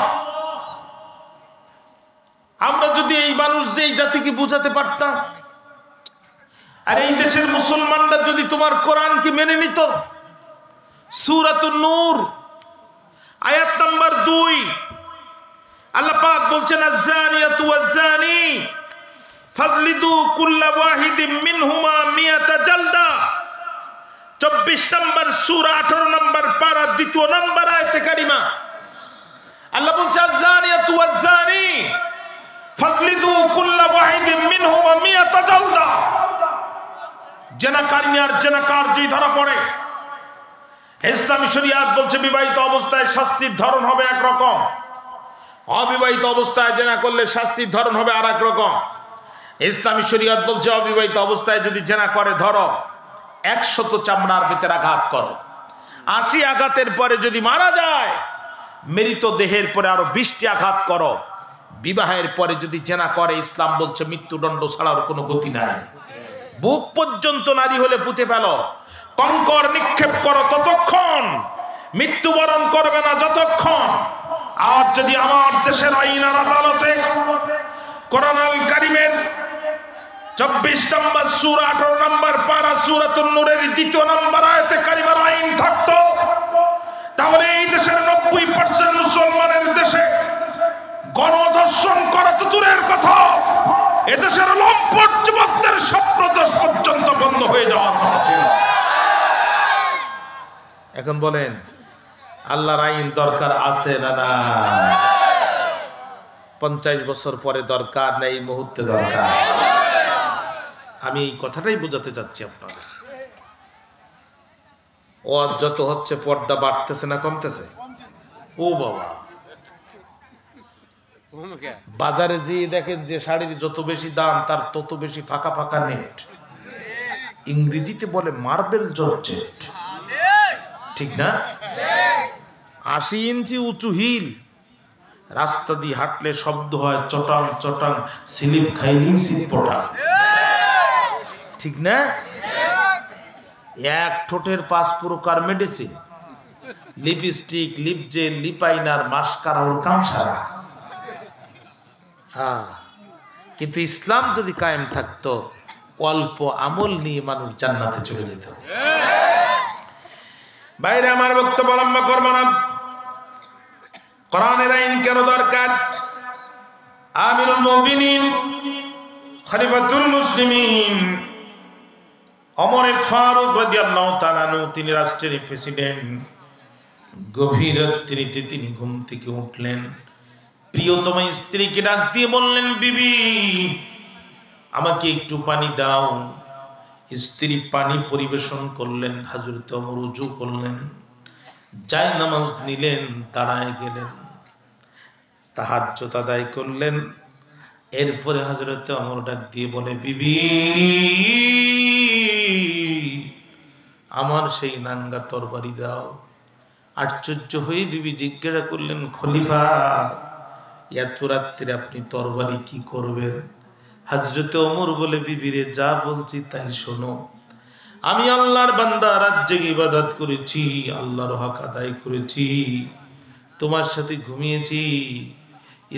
আমরা যদি এই মানুষ যে এই জাতিকে বুঝাতে পারতাম, আর এই দেশের মুসলমানরা যদি তোমার কোরআনকে মেনে নিত। সূরাতুন নূর আয়াত নাম্বার 2 আল্লাহ পাক বলছেন, আয-যানিয়াতু ওয়াজ-যানি ফাজলিদু কুল্লা ওয়াহিদিম মিনহুমা মিয়াতা জালদা। 24 নম্বর সূরা 18 নম্বর পারা 2 নম্বর আয়াতে কারিমা আল্লাহ বলছে, আয-যানিয়াতু ওয়াজ-যানি ফাজলিদু কুল্লা ওয়াহিদিম মিনহুমা মিয়াতা জালদা। জেনাকারিনী আর জেনাকার যেই ধরা পড়ে, ইসলামী শরিয়াত বলছে বিবাহিত অবস্থায় শাস্তির ধরন হবে একরকম, অবিবাহিত অবস্থায় জেনা করলে শাস্তির ধরন হবে আর এক রকম। ইসলামী শরিয়াত বলছে অবিবাহিত অবস্থায় যদি জেনা করে, ধরো 100 চামড়ার ভিতরে আঘাত করো, 80 আঘাতের পরে যদি মারা যায়, মৃত দেহের পরে আরো 20টি আঘাত করো। বিবাহের পরে যদি জেনা করে, ইসলাম বলছে মৃত্যুদণ্ড ছাড়ার কোনো গতি নাই। বুক পর্যন্ত নারী হলে পুঁতে ফেলো, কঙ্কর নিক্ষেপ করো ততক্ষণ, মৃত্যুবরণ করবে না যতক্ষণ। আর যদি আমার দেশের আইন আর আদালতে কোরআনুল কারীমের 24 নম্বর সূরা 18 নম্বর পারা সূরাতুন নূরের 2 নম্বর আয়াতে কারিমার আইন থাকতো, তাহলে এই দেশের 90% মুসলমানের দেশে গণধর্ষণ করা তো দূরের কথা, এদেশের লম্পট যুবকদের স্বপ্নদোষ পর্যন্ত বন্ধ হয়ে যাওয়ার কথা ছিল। এখন বলেন, আল্লাহর আইন দরকার আছে না না? 50 বছর পরে দরকার নেই, এই মুহূর্তে দরকার। আমি এই কথাটাই বোঝাতে চাচ্ছি আপনাদের। ও যত হচ্ছে, পর্দা বাড়তেছে না কমতেছে? ও বাবা, বাজারে যেয়ে দেখেন যে শাড়ির যত বেশি দাম, তার তত বেশি ফাঁকা ফাঁকা নেট, ইংরেজিতে বলে মার্বেল জর্জেট, ঠিক না? 80 ইঞ্চি উঁচু হিল, রাস্তা দিয়ে হাঁটলে শব্দ হয় চটাং চটাং, স্লিপ খাইলেই সিট পটা, ঠিক না? এক ঠোঁটের 5 প্রকার medicine, lipstick, lip gel, lipliner, mascara, ওর কাম সারা। কিন্তু ইসলাম যদি কায়েম থাকতো, অল্প আমল নিয়ে মানুষ জান্নাতে চলে যেত। বাইরে আমার বক্তব্য লম্বা করব না। কোরআনের আইন কেন দরকার? আমিরুল মুমিনিন খলিফাতুল মুসলিমিন ওমর ফারুক রাদিয়াল্লাহু তাআলা আনহু, তিনি রাষ্ট্রের প্রেসিডেন্ট। গভীর রাত্রিতে তিনি ঘুম থেকে উঠলেন, প্রিয়তম স্ত্রীকে ডাক দিয়ে বললেন, বিবি আমাকে একটু পানি দাও। স্ত্রী পানি পরিবেশন করলেন। হযরত ওমর ওযু করলেন, যায় নামাজ নিলেন, দাঁড়ায় গেলেন, তাহাজ্জুদ আদায় করলেন। এরপরে হযরত ওমর ডাক দিয়ে বলে, বিবি আমার সেই নাঙ্গা তরবারি দাও। আশ্চর্য হয়ে বিবি জিজ্ঞাসা করলেন, খলিফা এত রাত্রে আপনি তরবারি কি করবেন? হযরত ওমর বলে, বিবিরে যা বলছি তাই শোনো। আমি আল্লাহর বান্দা, রাত জেগে ইবাদত করেছি, আল্লাহর হক আদায় করেছি, তোমার সাথে ঘুমিয়েছি,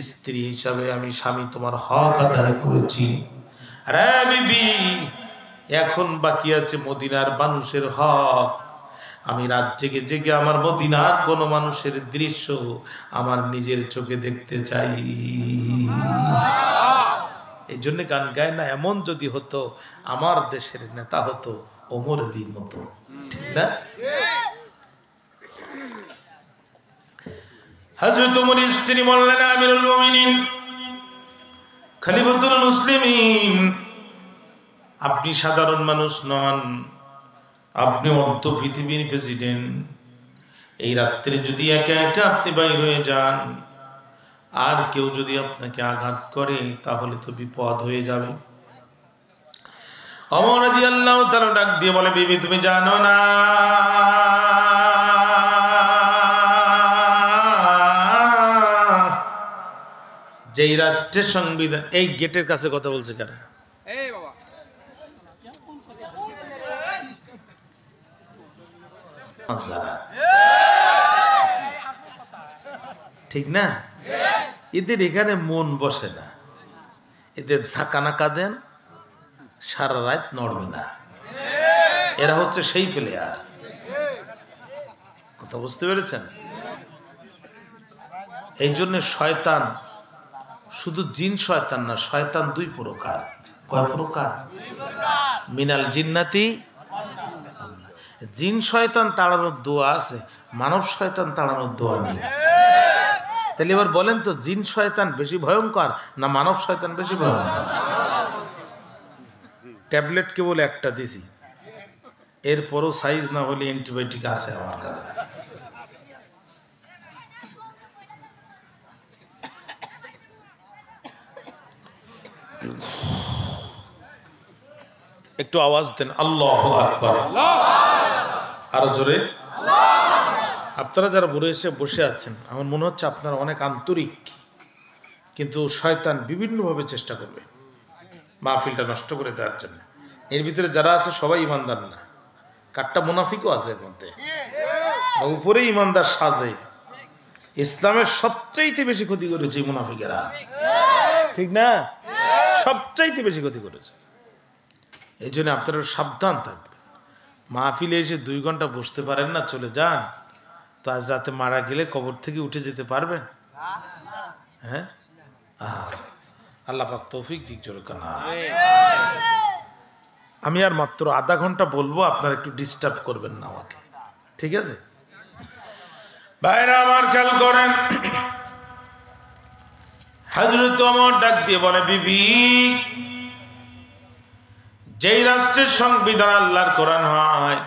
স্ত্রী হিসাবে আমি স্বামী তোমার হক আদায় করেছি। আরে বিবি, এখন বাকি আছে মদিনার মানুষের হক। আমি রাত জেগে জেগে আমার মদিনার কোন মানুষের দৃশ্য আমার নিজের চোখে দেখতে চাই। এই জন্য গান গায় না, এমন যদি হতো আমার দেশের নেতা হতো ওমরেরই মতো, ঠিক না? হযরত ওমরের স্ত্রী বললেন, আমিরুল মুমিনিন খলিফাতুল মুসলিমিন, আপনি সাধারণ মানুষ নন, আপনি অর্ধ পৃথিবীর প্রেসিডেন্ট। এই রাত্রে যদি একা একা আপনি বাইর হয়ে যান, আর কেউ যদি আপনাকে আঘাত করে, তাহলে তো বিপদ হয়ে যাবে। ওমর রাদিয়াল্লাহু তাআলা ডাক দিয়ে বলে, বিবি তুমি জানো না যেই রাষ্ট্রের সংবিধান, এই গেটের কাছে কথা বলছে কারা? ঠিক না? এদের এখানে মন বসে না, এদের ঝাঁকানাকা দেন, সারা রাত নড়বে না। এরা হচ্ছে সেই প্লেয়ার। কথা বুঝতে পেরেছেন? এই জন্য শয়তান, শুধু জিন শয়তান না, শয়তান 2 প্রকার। কয় প্রকার? মিনাল জিন্নাতি, জিন শয়তান তাড়ানোর দোয়া আছে, মানব শয়তান তাড়ানোর দোয়া নেই। তাহলে এবার বলেন তো, জিন শয়তান বেশি ভয়ঙ্কর না মানব শয়তান বেশি ভয়ঙ্কর? ট্যাবলেট কেবল একটা দিছি, এরপরও সাইজ না হলে অ্যান্টিবায়োটিক আছে আমার কাছে। একটু আওয়াজ দেন, আল্লাহু আকবার। আরো জোরে। আপনারা যারা বুড়ে এসে বসে আছেন, আমার মনে হচ্ছে আপনারা অনেক আন্তরিক, কিন্তু শয়তান বিভিন্নভাবে চেষ্টা করবে মাহফিলটা নষ্ট করে দেওয়ার জন্য। এর ভিতরে যারা আছে সবাই ইমানদার না, কাটটা মুনাফিকও আছে এর মধ্যে, উপরে ইমানদার সাজে। ইসলামের সবচাইতে বেশি ক্ষতি করেছে মুনাফিকেরা, ঠিক না? সবচাইতে বেশি ক্ষতি করেছে। এই জন্য আপনারা সাবধান থাকবেন। মাহফিলে এসে 2 ঘন্টা বসতে পারেন না, চলে যান, তো আজ রাতে মারা গেলে কবর থেকে উঠে যেতে পারবেন? হ্যাঁ, আল্লাহ পাক তৌফিক দিক জোরে কানা। আমি আর মাত্র আধা ঘন্টা বলবো, আপনারা একটু ডিস্টার্ব করবেন না আমাকে, ঠিক আছে? ভাইরা আমার খেয়াল করেন, হযরত ওমর ডাক দিয়ে বলে, বিবি যেই রাষ্ট্রের সংবিধান আল্লাহর কোরআন হয়,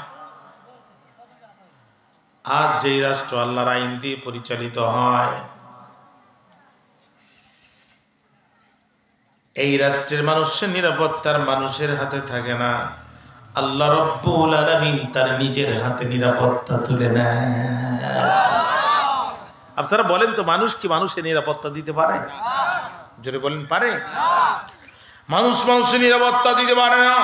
আর যেই রাষ্ট্র আল্লাহর আইন দিয়ে পরিচালিত হয়, এই রাষ্ট্রের মানুষের নিরাপত্তার মানুষের হাতে থাকে না, আল্লাহ রাব্বুল আলামিন তার নিজের হাতে নিরাপত্তা তুলে নেয়। আপনারা বলেন তো, মানুষ কি মানুষের নিরাপত্তা দিতে পারে? জোরে বলেন, পারে? মানুষ মানুষের নিরাপত্তা দিতে পারে না।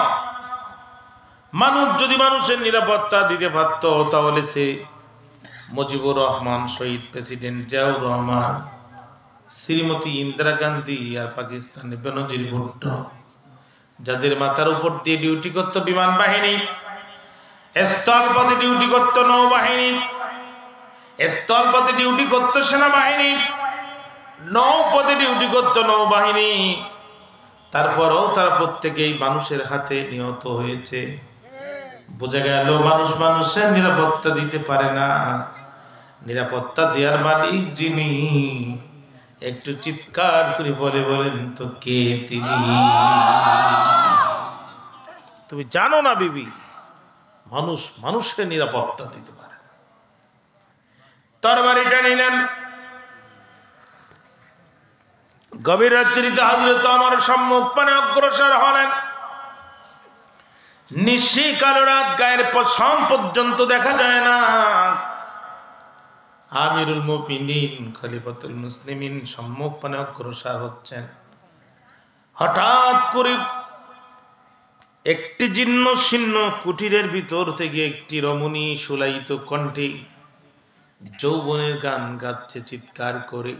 মানুষ যদি মানুষের নিরাপত্তা দিতে পারত তাহলে সে মুজিবুর রহমান, শহীদ প্রেসিডেন্ট জিয়াউর রহমান, শ্রীমতী ইন্দিরা গান্ধী আর পাকিস্তানের বেনজির ভুট্টো, যাদের মাথার উপর দিয়ে ডিউটি করত বিমান বাহিনী, স্থলপথে ডিউটি করত নৌবাহিনী, স্থলপথে ডিউটি করত সেনাবাহিনী, নৌপথে ডিউটি করত নৌবাহিনী, তারপরও তারা প্রত্যেকেই মানুষের হাতে নিহত হয়েছে। বোঝা গেল মানুষ মানুষের নিরাপত্তা দিতে পারে না। নিরাপত্তা দেওয়ার মালিক যিনি, একটু চিৎকার করে বলেন তো কে তিনি? তুমি জানো না বিবি, মানুষ মানুষের নিরাপত্তা দিতে পারে। তরবারিটা নিলেন, গভীর রাত্রিতে হযরত ওমর সম্মুখ পানে অগ্রসর হলেন। নিশি কালো রাত, গায়ের পশম পর্যন্ত দেখা যায় না। আমিরুল মুমিনিন খলিফাতুল মুসলিমিন সম্মুখ পানে অগ্রসর হচ্ছেন। হঠাৎ করে একটি জীর্ণ শীর্ণ কুটিরের ভিতর থেকে একটি রমণী সুলায়িত কণ্ঠে যৌবনের গান গাচ্ছে চিৎকার করে,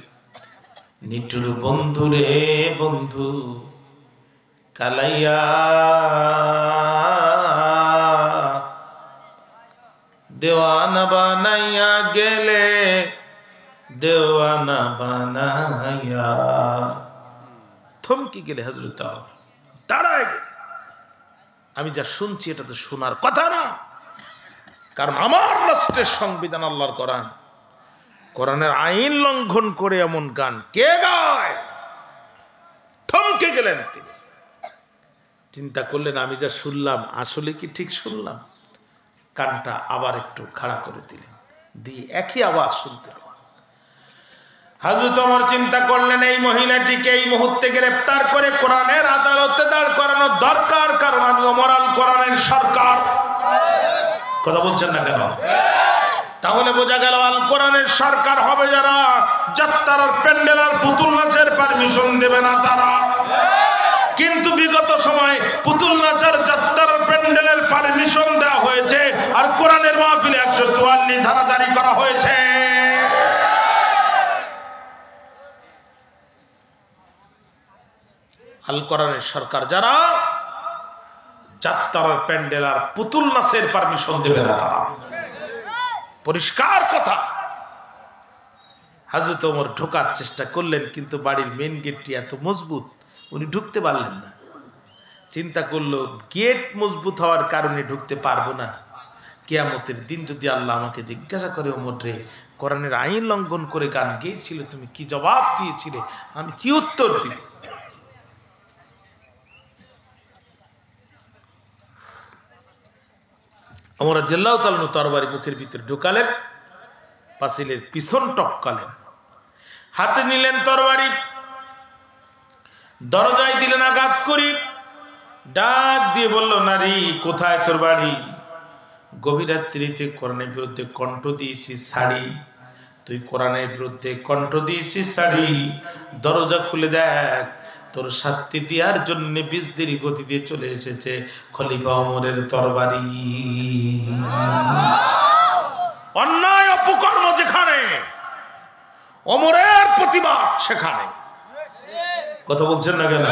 নিঠুর বন্ধু রে বন্ধু, কালাইয়া দেওয়ানা বানাইয়া গেলে, দেওয়ানা বানাইয়া। থমকে গেলে হযরত ওমর, দাঁড়ায় গেলে। আমি যা শুনছি এটা তো শোনার কথা না, কারণ আমার রাষ্ট্রের সংবিধান আল্লাহর কোরআন, কোরআনের আইন লঙ্ঘন করে এমন গান কে গায়? থমকে গেলেন তিনি, চিন্তা করলেন আমি যা শুনলাম আসলে কি ঠিক শুনলাম? কানটা আবার একটু খাড়া করে দিলেন, দিয়ে একই আওয়াজ শুনতে পাবেন। হযরত ওমর চিন্তা করলেন এই মহিলাটিকে এই মুহূর্তে গ্রেফতার করে কোরআনের আদালতে দাঁড় করানো দরকার, কারণ আমি ওমর আল কোরআনের সরকার। কথা বলছেন না কেন? তাহলে বোঝা গেল আল কোরআনের সরকার হবে যারা, যাত্রার প্যান্ডেল আর পুতুল নাচের পারমিশন দেবে না তারা। কিন্তু বিগত সময় পুতুল নাচার, যাত্রার প্যান্ডেলের পারমিশন দেওয়া হয়েছে, আর কোরআনের মাহফিলে 144 ধারা জারি করা হয়েছে। আল কোরআনের সরকার যারা, যাত্রার প্যান্ডেল আর পুতুল নাচের পারমিশন দেবে না তারা। পরিষ্কার কথা। হযরত ওমর ঢোকার চেষ্টা করলেন, কিন্তু বাড়ির মেন গেটটি এত মজবুত উনি ঢুকতে পারলেন না। চিন্তা করলো গেট মজবুত হওয়ার কারণে ঢুকতে পারবো না, কিয়ামতের দিন যদি আল্লাহ আমাকে জিজ্ঞাসা করে ওমর রে, কোরআনের আইন লঙ্ঘন করে গান গেয়েছিলে, তুমি কি জবাব দিয়েছিলে, আমি কি উত্তর দিব? ওমর রাদিয়াল্লাহু তাআলা তরবারি মুখের ভিতরে ঢুকালেন, পাঁচিলের পিছন টপকালেন, হাতে নিলেন তরবারি, দরজায় দিলেন আঘাত করি, ডাক দিয়ে বলল নারী কোথায় তোর বাড়ি? গভীর রাত্রিতে কোরআনের বিরুদ্ধে কণ্ঠ দিয়েছিস ছাড়ি, তুই কোরআনের বিরুদ্ধে কণ্ঠ দিয়েছিস ছাড়ি, দরজা খুলে দেখ, তোর শাস্তি দেওয়ার জন্য বিজলির গতিতে চলে এসেছে খলিফা ওমরের তরবারি। অন্যায় অপকর্ম যেখানে, ওমরের প্রতিবাদ সেখানে। কথা বলছেন না কেন?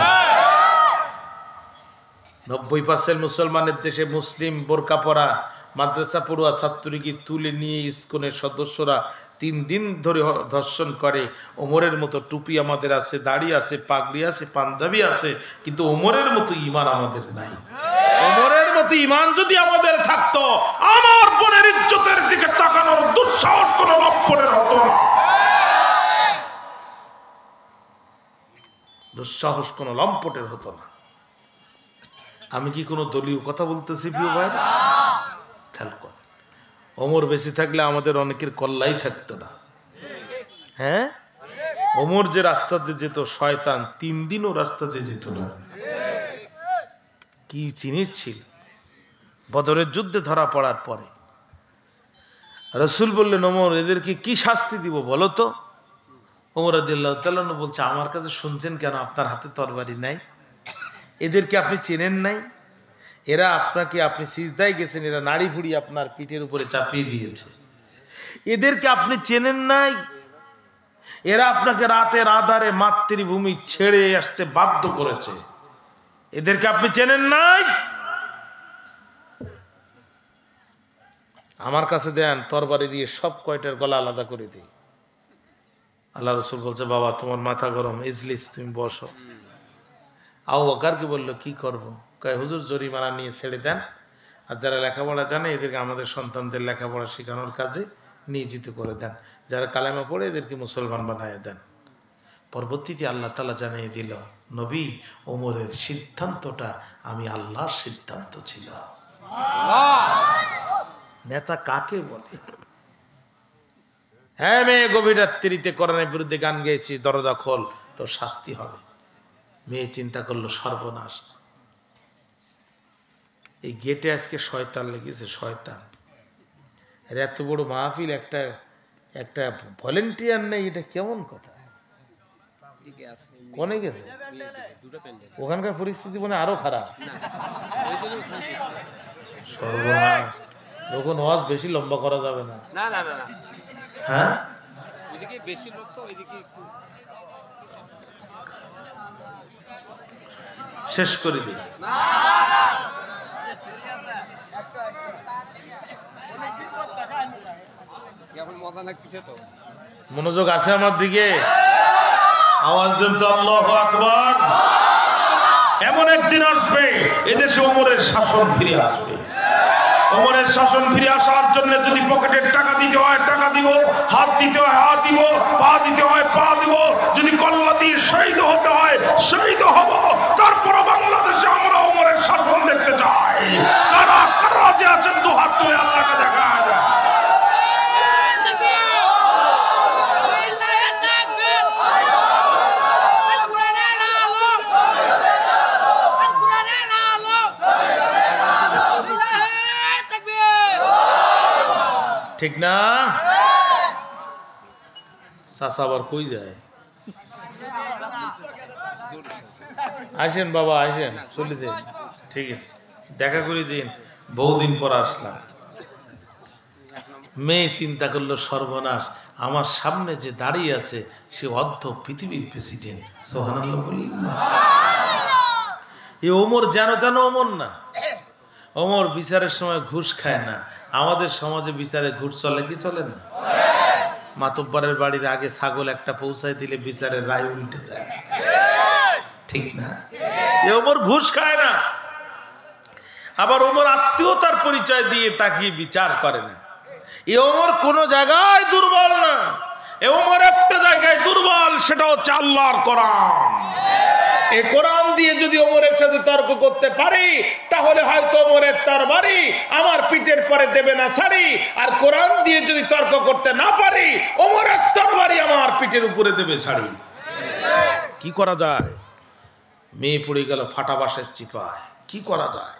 90% মুসলমানের দেশে মুসলিম বোরকা পরা মাদ্রাসা পড়ুয়া ছাত্রীকে তুলে নিয়ে ইসকনের সদস্যরা 3 দিন ধরে ধর্ষণ করে। ওমরের মতো টুপি আমাদের আছে, দাড়ি আছে, পাগড়ি আছে, পাঞ্জাবি আছে, কিন্তু ওমরের মতো ঈমান আমাদের নাই। ওমরের মতো ঈমান যদি আমাদের থাকতো, আমার বোনের ইজ্জতের দিকে তাকানোর দুঃসাহস কোনো লম্পটের হতো না। দুঃসাহস কোনো লম্পটের হতো না। আমি কি কোনো দলীয় কথা বলতেছি প্রিয় ভাই? খেয়াল কর, ওমর বেঁচে থাকলে আমাদের অনেকের কল্লাই থাকতো না। হ্যাঁ, ওমর যে রাস্তাতে যেত, শয়তান 3 দিনও রাস্তাতে যেত না। কি জিনিস ছিল! বদরের যুদ্ধে ধরা পড়ার পরে রাসূল বললেন, ওমর এদেরকে কি শাস্তি দিব বলো তো? ওমর রাদিয়াল্লাহু তাআলা বলছে, আমার কাছে শুনছেন কেন? আপনার হাতে তরবারি নাই, এদেরকে আপনি চেনেন নাই? এরা আপনাকে, আপনি সিজদায় গেছেন, এরা নাড়ি ভুড়ি আপনার পিঠের উপরে চাপিয়ে দিয়েছে। এদেরকে আপনি চেনেন নাই। এরা আপনাকে রাতের আধারে মাতৃভূমি ছেড়ে আসতে বাধ্য করেছে। এদেরকে আপনি চেনেন নাই। আমার কাছে দেন, তরবারি দিয়ে সব কয়টার গলা আলাদা করে দিই। আল্লাহ রসুল বলছে, বাবা তোমার মাথা গরম, ইজলিস তুমি বসো। আবু বকরকে বললো, কি করব? কয়, হুজুর জরিমানা নিয়ে ছেড়ে দেন, আর যারা লেখাপড়া জানে এদেরকে আমাদের সন্তানদের লেখাপড়া শেখানোর কাজে নিয়োজিত করে দেন, যারা কালেমা পড়ে এদেরকে মুসলমান বানিয়ে দেন। পরবর্তীতে আল্লাহ তাআলা জানিয়ে দিল, নবী ওমরের সিদ্ধান্তটা আমি আল্লাহর সিদ্ধান্ত ছিল। নেতা কাকে বলে? হ্যাঁ, মেয়ে গভীর রাত্রিতে কোরআনের বিরুদ্ধে গান গেয়েছি, দরজা খোল, তোর শাস্তি হবে। মেয়ে চিন্তা করলো, সর্বনাশ, এই গেটে আজকে শয়তান লেগেছে, শয়তান। এত বড় মাহফিল, একটা একটা ভলেন্টিয়ার নেই, এটা কেমন কথা? কোনে গেছে? ওখানকার পরিস্থিতি মানে আরো খারাপ। সর্বনাশ, লোকন ওয়াজ বেশি লম্বা করা যাবে না। হ্যাঁ, শেষ করে দিই। মনোযোগ আছে আমার দিকে? আওয়াজ দেন তো, আল্লাহু আকবার। এমন একদিন আসবে এদেশে ওমরের শাসন ফিরে আসবে। ওমরের শাসন ফিরে আসার জন্য যদি পকেটের টাকা দিতে হয় টাকা দিব, হাত দিতে হয় হাত দিব, পা দিতে হয় পা দিব, যদি কল্লা দিয়ে শহীদ হতে হয় শহীদ হব। তারপরও বাংলাদেশে আমরা ওমরের শাসন দেখতে চাই। কারা কারা যে আছেন দু হাত তুলে আল্লাহকে দেখা যায়। ঠিক না? চাচা আবার কই যায়? আসেন বাবা, আসেন, চলে যান। ঠিক আছে, দেখা করে দিন, বহুদিন পর আসলাম। মেয়ে চিন্তা করলো, সর্বনাশ, আমার সামনে যে দাঁড়িয়ে আছে সে অর্ধ পৃথিবীর প্রেসিডেন্ট। সুবহানাল্লাহ বললেন না? এই ওমর যেন তেন ওমর না। ওমর বিচারের সময় ঘুষ খায় না। আমাদের সমাজে বিচারে ঘুষ চলে কি চলে না? মাতব্বরের বাড়ির আগে ছাগল একটা পৌঁছায় দিলে বিচারের রায় উল্টে যায়, ঠিক না? ওমর ঘুষ খায় না। আবার ওমর আত্মীয়তার পরিচয় দিয়ে তাকিয়ে বিচার করে না। এ ওমর কোন জায়গায় দুর্বল না। এ ওমর একটা জায়গায় দুর্বল, সেটা হচ্ছে আল্লাহর কোরআন। এই কোরআন দিয়ে যদি ওমরের সাথে তর্ক করতে পারি তাহলে হয়তো ওমরের তরবারি আমার পিঠের পরে দেবে না ছাড়ি। আর কোরআন দিয়ে যদি তর্ক করতে না পারি ওমরের তরবারি আমার পিঠের উপরে দেবে ছাড়ি। কি করা যায়? মেয়ে পড়ে গেল ফাটা বাঁশের চিপায়। কি করা যায়?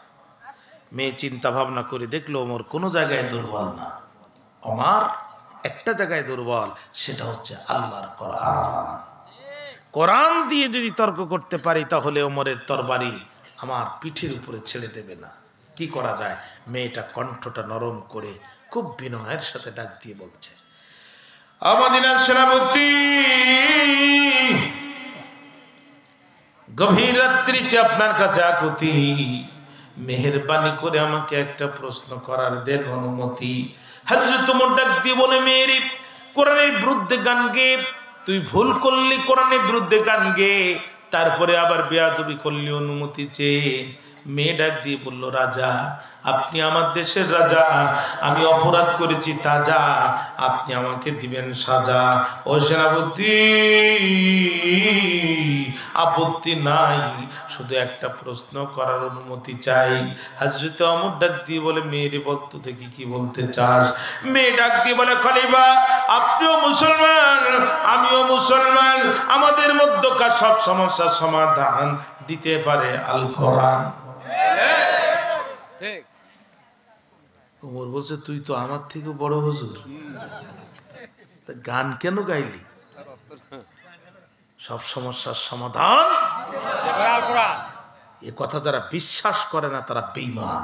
মেয়ে চিন্তা ভাবনা করে দেখলো ওমর কোনো জায়গায় দুর্বল না। আমার একটা জায়গায় দুর্বল, সেটা হচ্ছে আল্লাহর কোরআন। কোরআন দিয়ে যদি তর্ক করতে পারি তাহলে ওমরের তরবারি আমার পিঠের উপরে ছেড়ে দেবে না। কি করা যায়? মেয়েটা কণ্ঠটা নরম করে খুব বিনয়ের সাথে ডাক দিয়ে বলছে, মদিনার সেনাপতি, গভীর রাত্রিতে আপনার কাছে আকুতি, মেহেরবানি করে আমাকে একটা প্রশ্ন করার দেন অনুমতি। হযরত ওমর ডাক দিয়ে বলে, মেয়ের কোরআনের বিরুদ্ধে গান গেয়ে তুই ভুল করলি, কোরআনের বিরুদ্ধে গান গেয়ে তারপরে আবার বেয়াদবি করলি অনুমতি চেয়ে। মেয়ে ডাক দিয়ে বলল, রাজা, আপনি আমার দেশের রাজা, আমি অপরাধ করেছি তাজা, আপনি আমাকে দিবেন সাজা। ও সেনাপতি, আপত্তি নাই, শুধু একটা প্রশ্ন করার অনুমতি চাই। হযরত ওমর ডাক দিয়ে বলে, মেয়েরে বলতো দেখি কি বলতে চাস? মেয়ে ডাক দিয়ে বলে, খলিফা, আপনিও মুসলমান আমিও মুসলমান, আমাদের মধ্যকার সব সমস্যার সমাধান দিতে পারে আল কোরআন। ওমর বলছে, তুই তো আমার থেকে বড় হুজুর, গান কেন গাইলি? সব সমস্যার সমাধান এ কথা যারা বিশ্বাস করে না তারা বেঈমান।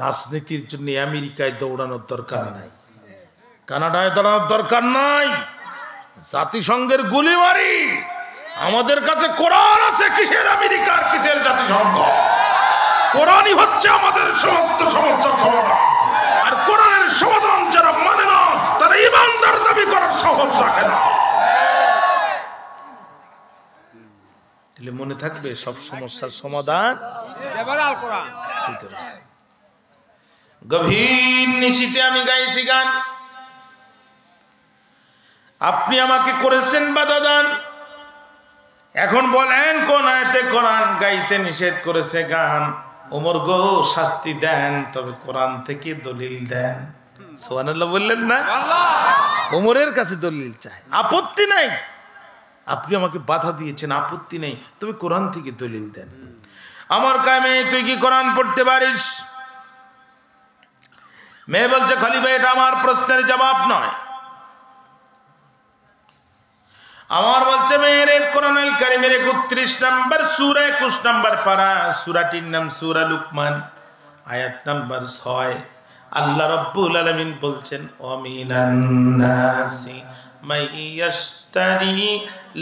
রাজনীতির জন্য আমেরিকায় দৌড়ানোর দরকার নাই, কানাডায় দৌড়ানোর দরকার নাই, জাতিসংঘের গুলি মারি। আমাদের কাছে কোরআন আছে, কিসের আমেরিকার কিসের জাতিসংঘ? কোরআনই হচ্ছে আমাদের সমস্ত সমস্যার সমাধান। আর কোরআনের সমাধান যারা মানে না তারা ইমানদার দাবি করার সাহস রাখে না। তাহলে মনে থাকবে সব সমস্যার সমাধান গভীর নিশীতে আমি গাইছি গান, আপনি আমাকে করেছেন বাধা দান। এখন বলেন কোন আয়াতে কোরআন গাইতে নিষেধ করেছে গান? ওমর গো শাস্তি দেন, তবে কোরআন থেকে দলিল দেন। সুবহানাল্লাহ বললেন না? ওমরের কাছে দলিল চাই, আপত্তি নাই। আপনি আমাকে বাধা দিয়েছেন, আপত্তি নেই, তবে কোরআন থেকে দলিল দেন। আমার কামে তুই কি কোরআন পড়তে পারিস? মেয়ে বলছে খলিফা এটা আমার প্রশ্নের জবাব নয়। আমার বলছে মেয়ের কোরআনুল কারীমের 31 নম্বর সূরা 21 নম্বর পারা, সূরাটির নাম সূরা লুকমান, আয়াত নাম্বার 6। আল্লাহ রাব্বুল আলামিন বলছেন ওয়ামিনান নাসি মাইয়াশতারি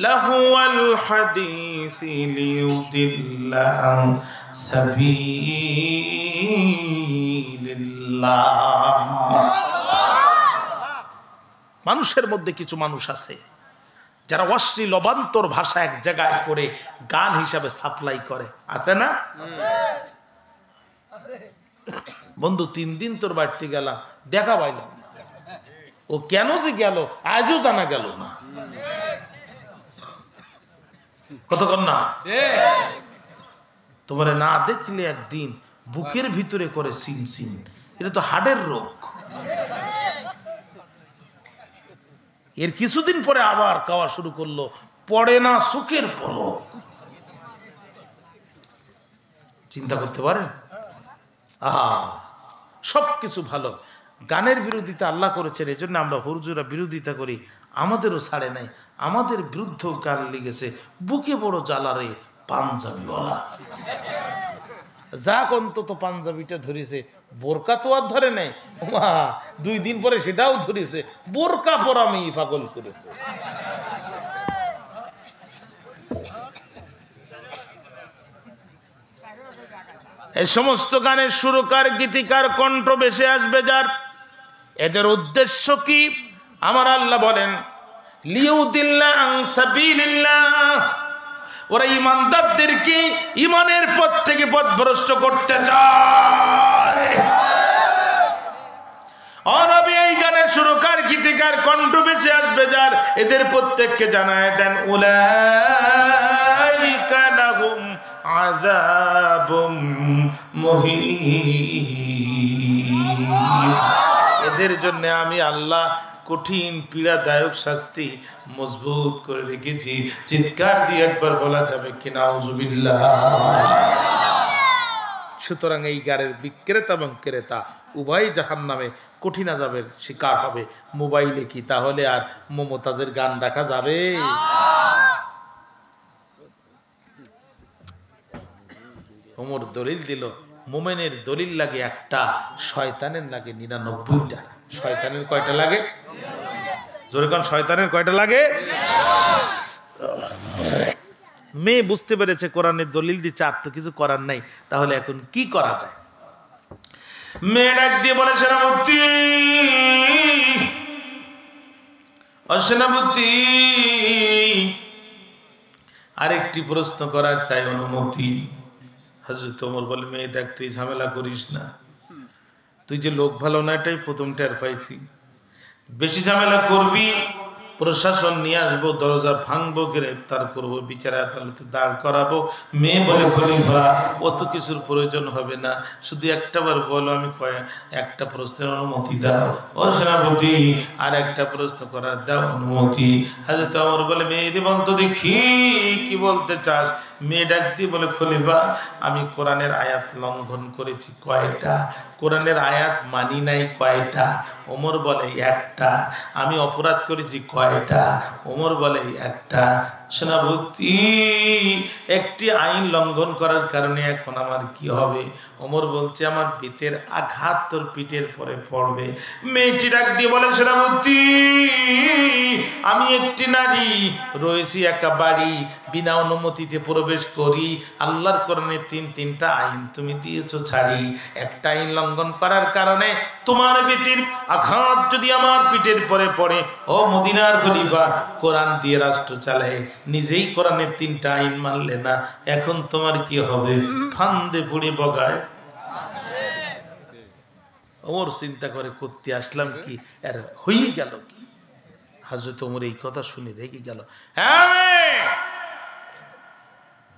লাহুয়াল হাদিসি লিয়ুদিল্লা আন সাবিলিল্লাহ। মানুষের মধ্যে কিছু মানুষ আছে যারা অশ্লীল অবান্তর ভাষা এক জায়গায় করে গান হিসাবে সাপ্লাই করে, আছে না? বন্ধু 3 দিন তোর বাড়িতে গেলাম, দেখা পাইলাম না, ও কেন যে গেল আজও জানা গেল না। কতক্ষণ না তোমার না দেখলে একদিন বুকের ভিতরে করে সিন সিন, এটা তো হার্টের রোগ। এর কিছুদিন পরে আবার খাওয়া শুরু করলো, পড়ে না চোখের পলক। চিন্তা করতে পারেন? সবকিছু ভালো। গানের বিরোধিতা আল্লাহ করেছেন, এজন্য আমরা হুজুরা বিরোধিতা করি, আমাদেরও ছাড়ে নাই, আমাদের বিরুদ্ধেও গান লিখেছে। বুকে বড় জ্বালারে পাঞ্জাবিওয়ালা, যাক অন্তত পাঞ্জাবিটা ধরেছে, বোরকা তো আর ধরে নাই। 2 দিন পরে সেটাও ধরেছে, বোরকা পরা মেয়ে পাগল করেছে। এই সমস্ত গানের সুরকার গীতিকার কণ্ঠ বেশি আসবে যার, এদের উদ্দেশ্য কি? আমার আল্লাহ বলেন লিয়ুদিল্লা আন সাবিলিল্লাহ, ওরা ইমানদারদেরকে ইমানের পথ থেকে পথভ্রষ্ট করতে চায়। নবী এই গানের সুরকার গীতিকার কণ্ঠ বেশি আসবে যার, এদের প্রত্যেককে জানায় দেন উলাইকা লাহুম আযাবুম মুহিন, এদের জন্য আমি আল্লাহ কঠিন পীড়াদায়ক শাস্তি মজবুত করে রেখেছি। চিৎকার দিয়ে একবার বলা যাবে কি নাউজুবিল্লাহ। সুতরাং এই গানের বিক্রেতা এবং ক্রেতা উভয় জাহান্নামে কঠিন আযাবের শিকার হবে। মোবাইলে কি তাহলে আর মমতাজের গান দেখা যাবে? ওমর দলিল দিল, মোমেনের দলিল লাগে একটা, শয়তানের লাগে 99টা। শয়তানের কয়টা লাগে? জোরে কোন, শয়তানের কয়টা লাগে? মেয়ে বুঝতে পেরেছে কোরআনের দলিল দিচ্ছে, আর তো কিছু করার নাই, তাহলে এখন কি করা যায়? মেয়ে ডাক দিয়ে বলে সেনাপতি, সেনাপতি আরেকটি প্রশ্ন করার চাই, অনুমতি। হযরত ওমর বলে মেয়ে দেখ তুই ঝামেলা করিস না, তুই যে লোক ভালো না এটাই প্রথম টের পাইছি, বেশি ঝামেলা করবি প্রশাসন নিয়ে আসবো, দরজা ভাঙবো, গ্রেফতার করবো, বিচার আদালতে দাঁড় করাবো। মেয়ে বলে খলিফা অত কিছুর প্রয়োজন হবে না, শুধু একটাবার বলো, আমি একটা প্রশ্নের অনুমতি দাও। ও সেনাপতি আর একটা প্রশ্ন করার দাও অনুমতি। হযরত ওমর বলে মেয়েরে বলতো দেখি কি বলতে চাস? মেয়ে ডাক দিয়ে বলে খলিফা আমি কোরআনের আয়াত লঙ্ঘন করেছি কয়টা? কোরআনের আয়াত মানি নাই কয়টা? ওমর বলে একটা। আমি অপরাধ করেছি কয়টা? ওমর বলে একটা। সেনাপতি একটি আইন লঙ্ঘন করার কারণে এখন আমার কি হবে? ওমর বলছে আমার পিঠের আঘাত তোর পিঠের পরে পড়বে। মেয়েটি ডাক দিয়ে বলে সেনাপতি আমি একটি নারী, রয়েছি একা বাড়ি, বিনা অনুমতিতে প্রবেশ করি, আল্লাহর কোরআনে তিনটা আইন তুমি দিয়েছো ছাড়ি, একটা আইন লঙ্ঘন করার কারণে তোমার পিঠের আঘাত যদি আমার পিঠের পরে পড়ে, ও মদিনার খলিফা কোরআন দিয়ে রাষ্ট্র চালায়, নিজেই কোরআনের তিনটা আইন মানলে না, এখন তোমার কি হবে? ফান্দে পুড়ে বগায়। ওমর চিন্তা করে করতে আসলাম কি, আর হয়ে গেল কি? হযরত ওমর এই কথা শুনে রেগে গেল। হ্যাঁ,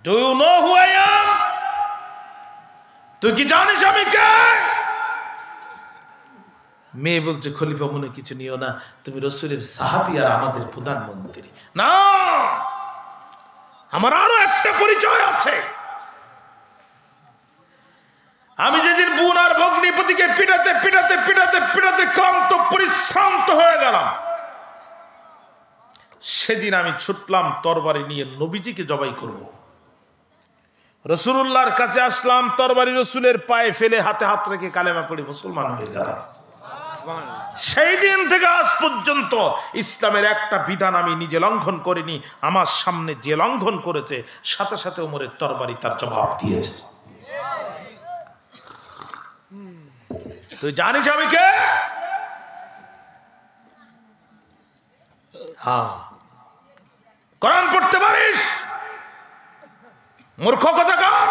do you know who I am? তুই কি জানিস আমি কে? মেয়ে বলছে খলিফা মনে কিছু নিও না, তুমি রাসূলের সাহাবী আর আমাদের প্রধানমন্ত্রী। না, আমার আরো একটা পরিচয় আছে। আমি যেদিন বোন আর ভগ্নিপতিকে পিটাতে পিটাতে পিটাতে পিটাতে ক্লান্ত পরিশ্রান্ত হয়ে গেলাম, সেদিন আমি ছুটলাম তরবারি নিয়ে নবীজিকে জবাই করব। রাসূলুল্লাহর কাছে আসলাম, তরবারি রাসূলের পায়ে ফেলে হাতে হাত রেখে কালেমা পড়ে মুসলমান হয়ে গেলাম। সেই দিন থেকে আজ পর্যন্ত ইসলামের একটা বিধান আমি নিজে লঙ্ঘন করিনি। আমার সামনে যে লঙ্ঘন করেছে সাথে সাথে ওমরের তরবারি তার জবাব দিয়েছে। তুই জানিস আমি কে? হ্যাঁ। কোরআন পড়তে পারিস? মূর্খ কোথাকার।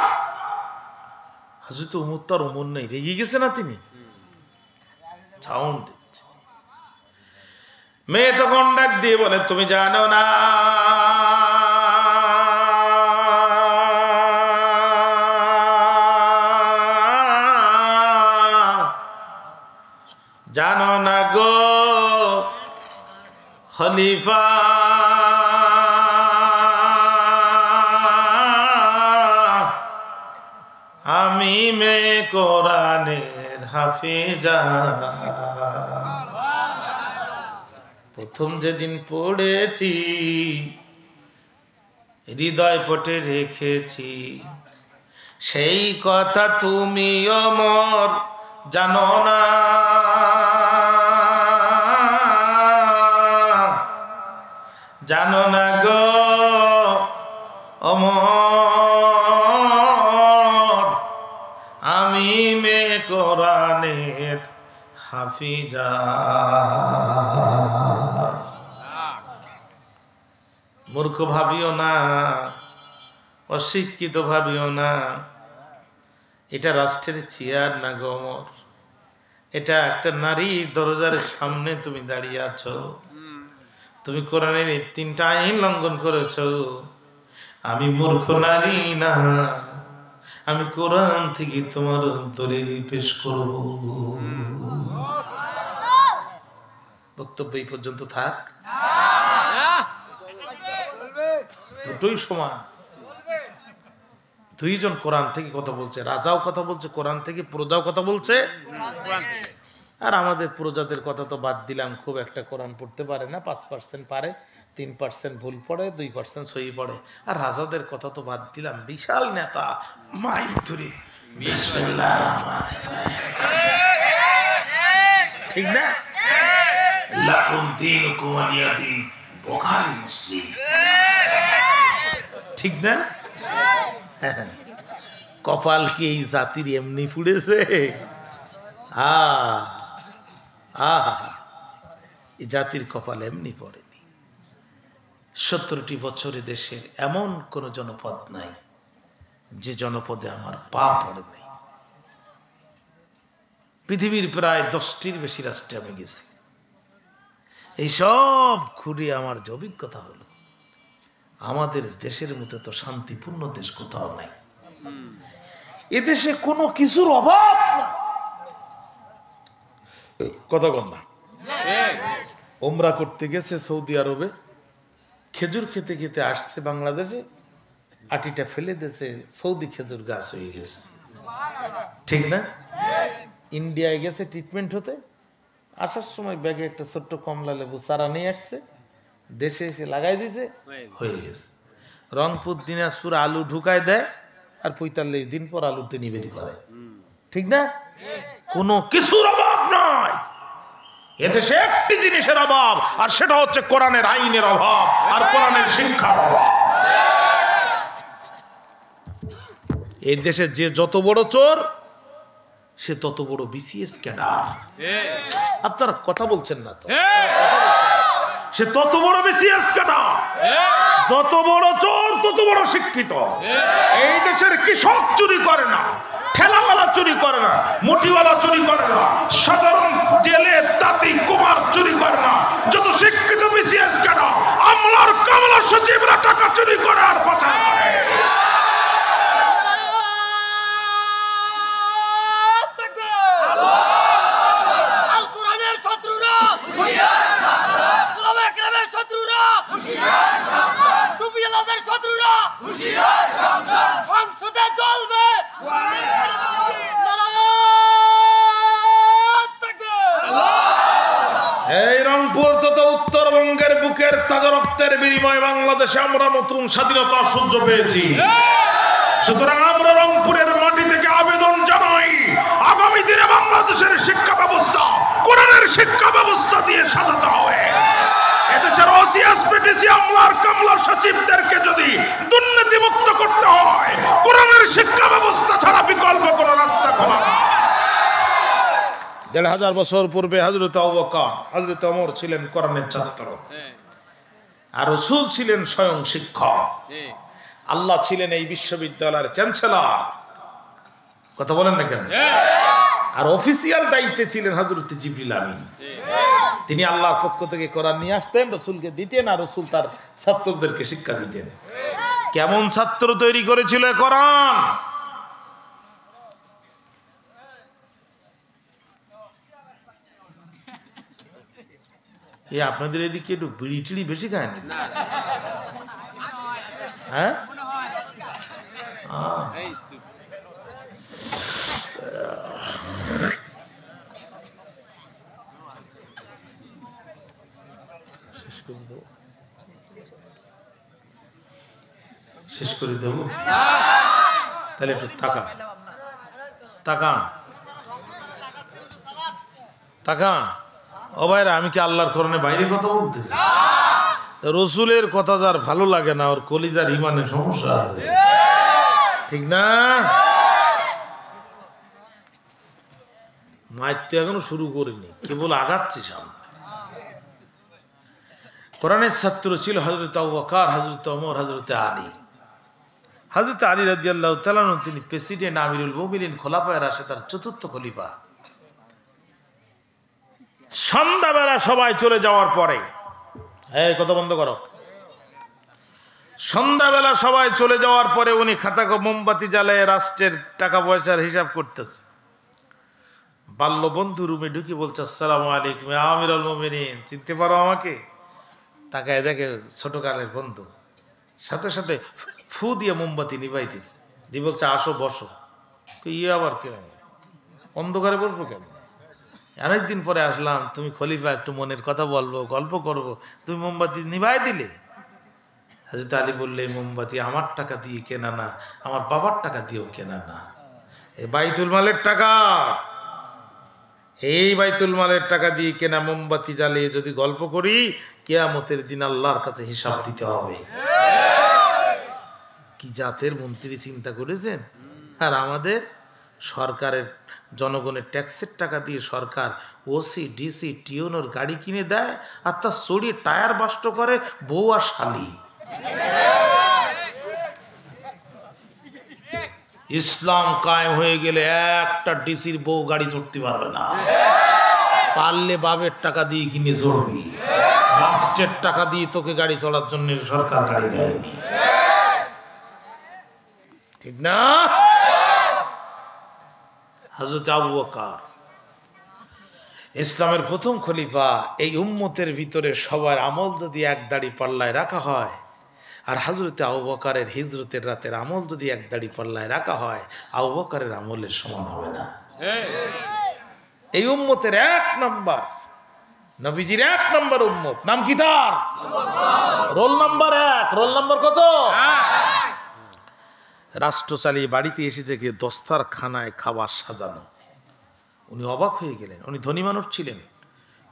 হযরত ওমর তার ওমর নেই, রেগে গেছে না তিনি? সাউন্ড দিচ্ছে। মেয়ে তখন ডাক দিয়ে বলে তুমি জানো না জানো না গো খলিফা, আমি মেয়ে কোরআনের হাফেজা, প্রথম যেদিন পড়েছি হৃদয় পটে রেখেছি, সেই কথা তুমি ওমর জানো না। জানো না গো ওমর, আমি মেয়ে কোরআনের হাফিজা। মূর্খ ভাবিও না, অশিক্ষিত ভাবিও না, এটা রাষ্ট্রের চেয়ার না গো ওমর, এটা একটা নারী দরজার সামনে তুমি দাঁড়িয়ে আছো, তুমি কোরআনের এই তিনটা আইন লঙ্ঘন করেছো। আমি মূর্খ নারী না, আমি কোরআন থেকে তোমার দলিল পেশ করব। বক্তব্য এই পর্যন্ত থাক, দুটোই সমান। দুইজন কোরআন থেকে কথা বলছে, রাজাও কথা বলছে কোরআন থেকে, প্রজাও কথা বলছে। আর আমাদের প্রজাদের কথা তো বাদ দিলাম, খুব একটা কোরআন পড়তে পারে না, 5% পারে, 3% ভুল পড়ে, 2% সহি পড়ে। আর রাজাদের কথা তো বাদ দিলাম, বিশাল নেতা, মাইক ধরে বিসমিল্লাহির রহমানির রহিম, ঠিক না? লাকুম দীনুকুম ওয়ালিয়া দীন, বুখারী মুসলিম, ঠিক না? কপাল কি এই জাতির এমনি পুড়েছে? এই জাতির কপাল এমনি পড়েনি। 70টি বছরে দেশের এমন কোন জনপদ নাই যে জনপদে আমার পা পড়ে নাই। পৃথিবীর প্রায় 10টির বেশি রাষ্ট্রে আমি গেছি। এই সব ঘুরে আমার যে অভিজ্ঞতা হলো, আমাদের দেশের মতো তো শান্তিপূর্ণ দেশ কোথাও নাই। এদেশে কোনো কিছুর অভাব না। কথা বল না। ওমরা করতে গেছে সৌদি আরবে, খেজুর খেতে খেতে আসছে বাংলাদেশে, আটিটা ফেলে দিয়েছে, সৌদি খেজুর গাছ হয়ে গেছে, ঠিক না? ইন্ডিয়ায় গেছে ট্রিটমেন্ট হতে, আসার সময় ব্যাগে একটা ছোট্ট কমলা লেবু চারা নিয়ে আসছে, দেশে এসে লাগাই দিয়েছে, হয়ে গেছে। রংপুর দিনাজপুর আলু ঢুকায় দেয়, আর 45 দিন পর আলু টেনিবেদি করে, ঠিক না? কোনো কিছুর অভাব নাই এদেশে, একটি জিনিসের অভাব, আর সেটা হচ্ছে কোরআনের আইনের অভাব আর কোরআনের শিক্ষার অভাব। এই দেশে যে যত বড় চোর, সে তত বড় বিসিএস ক্যাডার। আপনারা কথা বলছেন না তো? সে তত বড় বিসিএস ক্যাডার। যত বড় চোর তত বড় শিক্ষিত। এই দেশের কৃষক চুরি করে না, ঠেলাওয়ালা চুরি করে না, মুঠিওয়ালা চুরি করে না, সাধারণ জেলে তাঁতি কুমার চুরি করে না। যত শিক্ষিত বিসিএস ক্যাডার, আমলার কামলা সচিবরা টাকা চুরি করে আর পাচার করে। সংসদে চলবে এই রংপুর তথা উত্তরবঙ্গের বুকের তাজা রক্তের বিনিময়ে বাংলাদেশে আমরা নতুন স্বাধীনতা সূর্য পেয়েছি। সুতরাং আমরা রংপুরের মাটি থেকে আবেদন জানাই, আগামী দিনে বাংলাদেশের শিক্ষা ব্যবস্থা কোরআনের শিক্ষা ব্যবস্থা দিয়ে সাজাতে হবে। এদেশের ওসি, এসপিডিসি, আমলার কামলা সচিবদেরকে যদি দুর্নীতি মুক্ত করতে হয়, কোরআনের শিক্ষা ব্যবস্থা ছাড়া বিকল্প কোনো রাস্তা খোলা না। ১৫০০ বছর পূর্বে হযরত আবু বকর, হযরত ওমর ছিলেন কোরআনের ছাত্র, আর রাসূল ছিলেন স্বয়ং শিক্ষক। আল্লাহ ছিলেন এই বিশ্ববিদ্যালয়ের চ্যান্সেলর। কথা বলেন না কেন? আর অফিসিয়াল দায়িত্বে ছিলেন হযরত জিবরিল আমিন। তিনি আল্লাহর পক্ষ থেকে কোরআন নিয়ে আসতেন, রাসূলকে দিতেন, আর রাসূল তার ছাত্রদেরকে শিক্ষা দিতেন। কেমন ছাত্র তৈরি করেছিল কোরআন! এই আপনাদের এদিকে একটু বিড়ি টিড়ি বেশি খায় না? হ্যাঁ, শেষ করে দেব তাহলে একটু তাকা তাকা তাকা। ও ভাইরা, আমি কি আল্লাহর কোরআনের বাইরে কথা বলতেছি? রসুলের কথা যার ভালো লাগে না, ওর কলিজার ইমানের সমস্যা আছে, ঠিক না? মায়ের তো এখনো শুরু করিনি, কেবল আগাচ্ছি সামনে। কোরআনের ছাত্র ছিল হযরত আবু বকর, হযরত ওমর, হযরত আলী। হযরত আলী রাদিয়াল্লাহু তাআলা আনহু তিনি প্রেসিডেন্ট, আমিরুল মুমিনিন, খোলাফায়ে রাশিদার চতুর্থ খলিফা। সন্ধ্যাবেলা সবাই চলে যাওয়ার পরে, এই কথা বন্ধ করো। সন্ধ্যাবেলা সবাই চলে যাওয়ার পরে উনি খাতা মোমবাতি জ্বালায় রাষ্ট্রের টাকা পয়সার হিসাব করতেছে। বাল্য বন্ধু রুমে ঢুকে বলছে, আসসালামু আলাইকুম আমিরুল মুমিনিন, চিনতে পারো আমাকে? তাকায় দেখে ছোটকালের বন্ধু, সাথে সাথে ফু দিয়ে মোমবাতি নিভাই দিচ্ছে, দিয়ে বলছে, আসো বসো। ইয়ে আবার কেন অন্ধকারে বসবো কেন? অনেকদিন পরে আসলাম, তুমি খলিফা, একটু মনের কথা বলবো, গল্প করবো, তুমি মোমবাতি নিভাই দিলে। হযরত আলী বললে, মোমবাতি আমার টাকা দিয়ে কেনা না, আমার বাবার টাকা দিয়েও কেনা না, এই বাইতুল মালের টাকা, এই বাইতুল মালের টাকা দিয়ে কেনা মোমবাতি জ্বালিয়ে যদি গল্প করি, কিয়ামতের দিন আল্লাহর কাছে হিসাব দিতে হবে। কি জাতের মন্ত্রী চিন্তা করেছেন? আর আমাদের সরকারের জনগণের ট্যাক্সের টাকা দিয়ে সরকার ওসি, ডিসি, টিওনোর গাড়ি কিনে দেয়, আর তার চড়িয়ে টায়ার বাস্ট করে বউ আর শালি। ইসলাম কায়েম হয়ে গেলে একটা ডিসির বউ গাড়ি চড়তে পারবে না। পারলে বাবের টাকা দিয়ে কিনে চড়বি, রাষ্ট্রের টাকা দিয়ে তোকে গাড়ি চলার জন্য সরকার গাড়ি দেয়নি, ঠিক না? হযরত আবু বকর ইসলামের প্রথম খলিফা। এই উম্মতের ভিতরে সবার আমল যদি এক দাড়ি পাল্লায় রাখা হয়, আর হযরত আবু বকরের হিজরতের রাতের আমল যদি এক দাড়ি পাল্লায় রাখা হয়, আবু বকরের আমলের সমান হবে না। এই উম্মতের 1 নাম্বার নবীজির 1 নম্বর উম্মত। নাম কি তার? Roll number 1। রোল নাম্বার কত? রাষ্ট্র চালিয়ে বাড়িতে এসে দেখে দস্তারখানায় খাবার সাজানো। উনি অবাক হয়ে গেলেন। উনি ধনী মানুষ ছিলেন,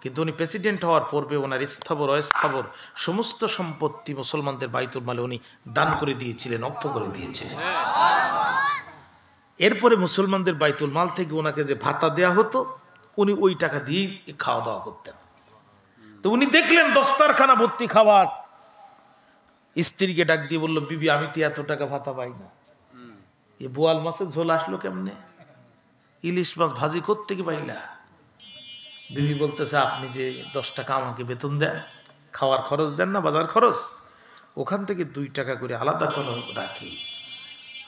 কিন্তু উনি প্রেসিডেন্ট হওয়ার পূর্বে ওনার স্থাবর অস্থাবর সমস্ত সম্পত্তি মুসলমানদের বাইতুল মালে উনি দান করে দিয়েছিলেন, অক্ষ করে দিয়েছিলেন। এরপরে মুসলমানদের বাইতুল মাল থেকে ওনাকে যে ভাতা দেয়া হতো, উনি ওই টাকা দিয়েই খাওয়া দাওয়া করতেন। তো উনি দেখলেন দস্তারখানা ভর্তি খাবার। স্ত্রীকে ডাক দিয়ে বলল, বিবি আমি তো এত টাকা ভাতা পাই না, এ বোয়াল মাছের ঝোল আসলো কেমনে, ইলিশ মাছ ভাজি কোত্থেকে পাইলা? বিবি বলতেছে, আপনি যে 10 টাকা আমাকে বেতন দেন, খাওয়ার খরচ দেন না, বাজার খরচ, ওখান থেকে 2 টাকা করে আলাদা করে রাখি।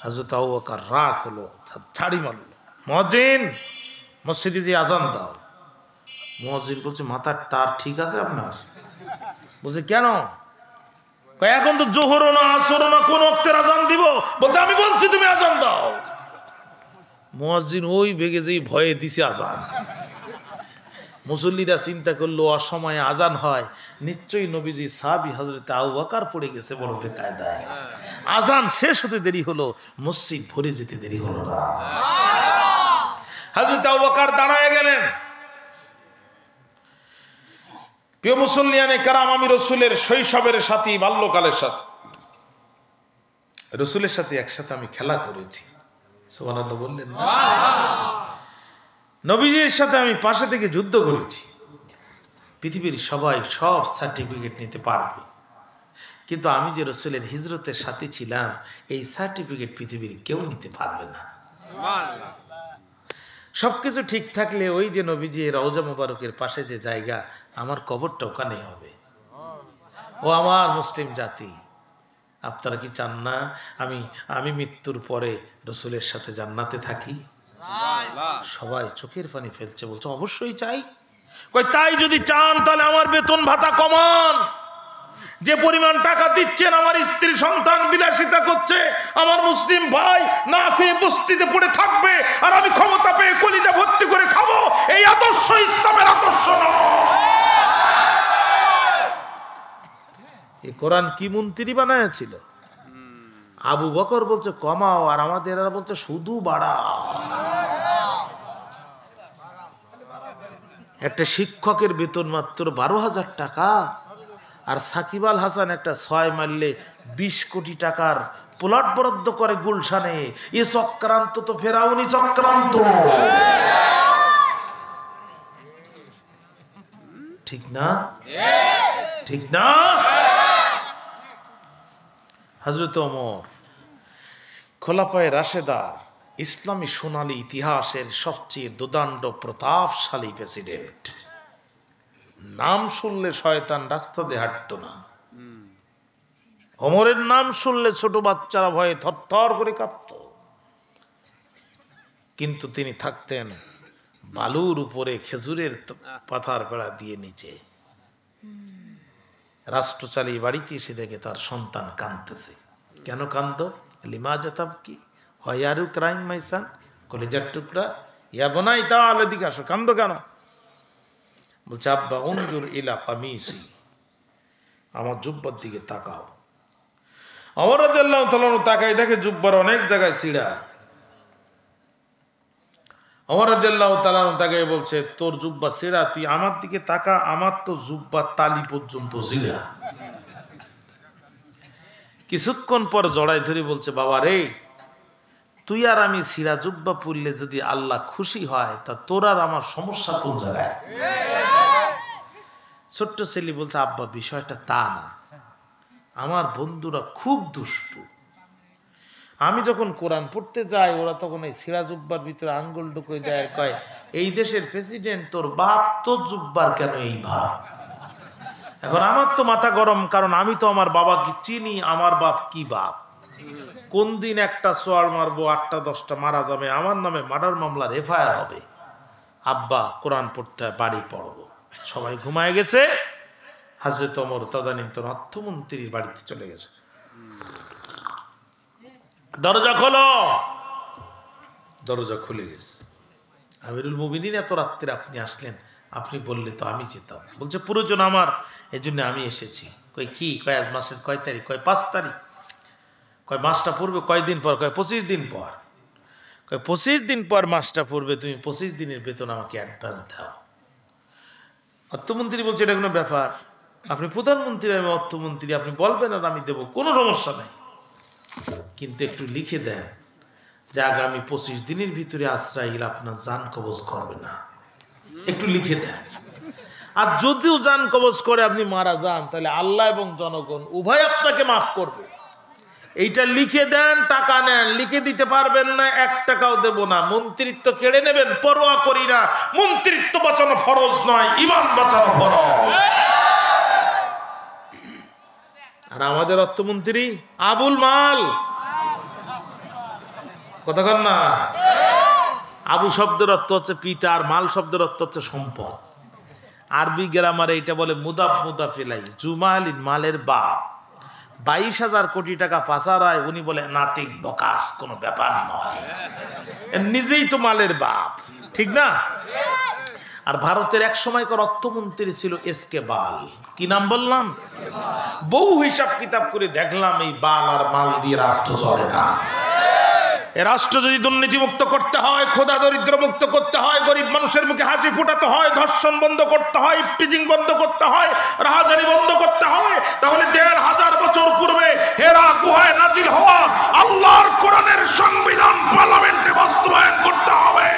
হযরত আবু বকর রাগ হলো, ছাড়ি মারল। মুয়াজ্জিন, মসজিদে যে আজান দাও। মুয়াজ্জিন বলছে, মাথার তার ঠিক আছে আপনার? বলছে, কেন? এখন তো জোহরও না আসরও না, কোন ওয়াক্তের আজান দিব? বলছে, আমি বলছি তুমি আজান দাও। মুয়াজ্জিন ওই বেগে যেই ভয়ে দিছে আজান। মুসল্লিরা চিন্তা করলো, অসময়ে আজান হয়, নিশ্চয়ই নবীজি সাহাবী হযরত আবু বকর পড়ে গেছে বড় বেকায়দায়। আজান শেষ হতে দেরি হলো, মসজিদ ভরে যেতে দেরি হলো না। হযরত আবু বকর দাঁড়ায় গেলেন। প্রিয় মুসল্লিয়ানে কারাম, আমি রসুলের শৈশবের সাথী, বাল্যকালের সাথে রসুলের সাথে একসাথে আমি খেলা করেছি। সুবহানাল্লাহ বললেন না? নবীজির সাথে আমি পাশে থেকে যুদ্ধ করেছি। পৃথিবীর সবাই সব সার্টিফিকেট নিতে পারবে, কিন্তু আমি যে রসুলের হিজরতের সাথে ছিলাম, এই সার্টিফিকেট পৃথিবীর কেউ নিতে পারবে না। সবকিছু ঠিক থাকলে ওই যে নবীজি রওজা মুবারকের পাশে যে জায়গা, আমার কবরটা ওখানে হবে। ও আমার মুসলিম জাতি, আপনারা কি চান না আমি মৃত্যুর পরে রসুলের সাথে জান্নাতে থাকি? সবাই চোখের পানি ফেলছে, বলছে অবশ্যই চাই। কই তাই যদি চান তাহলে আমার বেতন ভাতা কমান। যে পরিমাণ টাকা দিচ্ছেন, আমার স্ত্রী সন্তান বিলাসিতা করছে, আমার মুসলিম ভাই না খেয়ে বস্তিতে পড়ে থাকবে, আর আমি ক্ষমতা পেয়ে কলিজা ভর্তি করে খাবো, এই আদর্শ ইসলামের আদর্শ নয়। এই কোরআন কি মন্ত্রী বানায়াছিল? আবু বকর বলছে কমাও, আর আমাদের এরা বলছে শুধু বাড়াও। একটা শিক্ষকের বেতন মাত্র 12,000 টাকা, আর সাকিব আল হাসান একটা 6 মারলে 20 কোটি টাকার প্লট বরাদ্দ করে গুলশানে। এ চক্রান্ত তো ফেরাউনি চক্রান্ত, ঠিক না? ঠিক না? হযরত ওমর খোলাফায়ে রাশেদার, ইসলামী সোনালী ইতিহাসের সবচেয়ে দুদণ্ড প্রতাপশালী প্রেসিডেন্ট। নাম শুনলে শয়তান রাস্তা দিয়ে হাঁটতো না। ওমরের নাম শুনলে ছোট বাচ্চারা ভয়ে থরথর করে কাঁপত। কিন্তু তিনি থাকতেন বালুর উপরে খেজুরের পাতার বেড়া দিয়ে নিচে। রাষ্ট্র চালিয়ে বাড়িতে এসে দেখে তার সন্তান কাঁদতেছে। কেন কান্দ? লিমা জাতাব কি হয় আরু ক্রাইম মাইসান, কলেজার টুকরা, ইয়া বোনাই তাহলে দিকে আসো, কান্দ কেন? বলছে আব্বা উনজুর ইলা কামিসি, আমার জুব্বার দিকে তাকাও। ওমর রাদিয়াল্লাহু তাআলা তাকাই দেখে জুব্বার অনেক জায়গায় ছিঁড়া। ওমর রাদিয়াল্লাহু তাআলা তাকাই বলছে, তোর জুব্বা ছিঁড়া, তুই আমার দিকে তাকা, আমার তো জুব্বার তালি পর্যন্ত ছিঁড়া। কিছুক্ষণ পর জড়াই ধরে বলছে, বাবা রে, তুই আর আমি ছিঁড়া জুব্বা পরলে যদি আল্লাহ খুশি হয়, তা তোর আর আমার সমস্যা কোন জায়গায়? ছোট্ট ছেলে বলছে, আব্বা বিষয়টা তা না, আমার বন্ধুরা খুব দুষ্টু। আমি যখন কোরআন পড়তে যাই, ওরা তখন এই ছিঁড়া জুব্বার ভিতরে আঙ্গুল ঢুকিয়ে দেয়, কয় এই দেশের প্রেসিডেন্ট তোর বাপ, তোর জুব্বার কেন এই ভাব? এখন আমার তো মাথা গরম, কারণ আমি তো আমার বাবাকে চিনি, আমার বাপ কি বাপ। কোন দিন একটা সোয়ার মারবো, 8টা-10টা মারা যাবে, আমার নামে মার্ডার মামলার এফআইআর হবে। আব্বা কোরআন পড়তে বাড়ি পড়বো। সবাই ঘুমায় গেছে। হযরত ওমর তদানীন্তন অর্থমন্ত্রীর বাড়িতে চলে গেছে। দরজা খোলো, দরজা খুলে গেছে। আমিরুল মুমিনিন, এত রাত্রে আপনি আসলেন, আপনি বললে তো আমি যেতাম। বলছে প্রয়োজন আমার, এই জন্য আমি এসেছি। কই কি? কয় আজ মাসের কয় তারিখ? কয় 5 তারিখ। কয় মাসটা পড়বে কয়দিন পর? কয় 25 দিন পর। কয় 25 দিন পর মাসটা পড়বে, তুমি 25 দিনের বেতন আমাকে অ্যাডভান্স দাও। অর্থমন্ত্রী বলছে এটা কোনো ব্যাপার? আপনি প্রধানমন্ত্রী, আমি অর্থমন্ত্রী, আপনি বলবেন আর আমি দেবো, কোনো সমস্যা নাই, কিন্তু একটু লিখে দেন যে আগামী 25 দিনের ভিতরে আজরাইল আপনার জান কবজ করবে না। একটু লিখে দেন। আর যদিও জান কবজ করে আপনি মারা যান, তাহলে আল্লাহ এবং জনগণ উভয় আপনাকে মাফ করবে। এইটা লিখে দেন, টাকা নেন। লিখে দিতে পারবেন না, 1 টাকাও দেব না। মন্ত্রিত্ব কেড়ে নেবেন, পরোয়া করি না। মন্ত্রিত্ব বাঁচানো ফরজ নয়, ঈমান বাঁচানো ফরজ। আর আমাদের অর্থমন্ত্রী আবুল মাল, কথা কন না? আবু শব্দের অর্থ হচ্ছে পিতা, আর মাল শব্দের অর্থ হচ্ছে সম্পদ। আরবি গ্রামারে এটা বলে মুদাফ মুদাফিলাই, জুমালিন মালের বাপ। 22,000 কোটি টাকা পাচার হয়, উনি বলে নাতিক বকাস, কোনো ব্যাপার নয়, নিজেই তো মালের বাপ, ঠিক না? আর ভারতের এক সময়কার অর্থমন্ত্রী ছিল এসকে বাল। কি নাম বললাম? বহু হিসাব কিতাব করে দেখলাম এই বাল আর মাল দিয়ে রাষ্ট্র চলে না। এ রাষ্ট্র যদি দুর্নীতি মুক্ত করতে হয়, খোদা দরিদ্র মুক্ত করতে হয়, গরিব মানুষের মুখে হাসি ফোটাতে হয়, ধর্ষণ বন্ধ করতে হয়, ইফটিজিং বন্ধ করতে হয়, রাহাজানি বন্ধ করতে হয়, তাহলে 1500 বছর পূর্বে হেরা গুহায় নাজিল হওয়া আল্লাহর কোরআনের সংবিধান পার্লামেন্টে বাস্তবায়ন করতে হবে,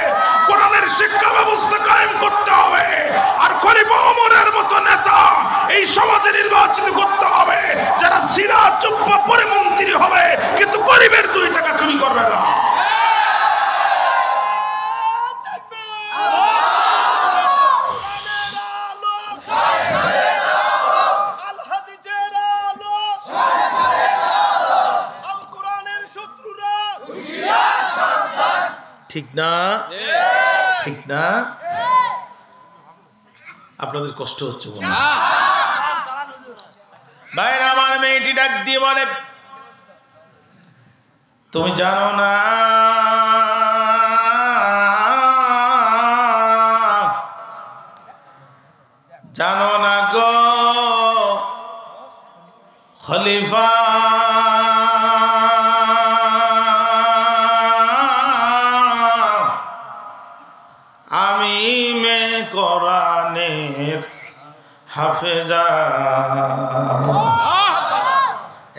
কোরআনের শিক্ষা ব্যবস্থা কায়েম করতে হবে। আর খলিফা ওমরের মতো নেতা এই সমাজে নির্বাচিত করতে হবে, যারা সিরা চুপ্পা পরে মন্ত্রী হবে, কিন্তু গরিবের 2 টাকা চুরি করবে না। ঠিক না? ঠিক না? আপনাদের কষ্ট হচ্ছে বলে ভাইরা, আমার মেয়েটি ডাক দিয়ে বলে, তুমি জানো না জানো না গো খলিফা, আমি মে কোরআনের হাফেজা।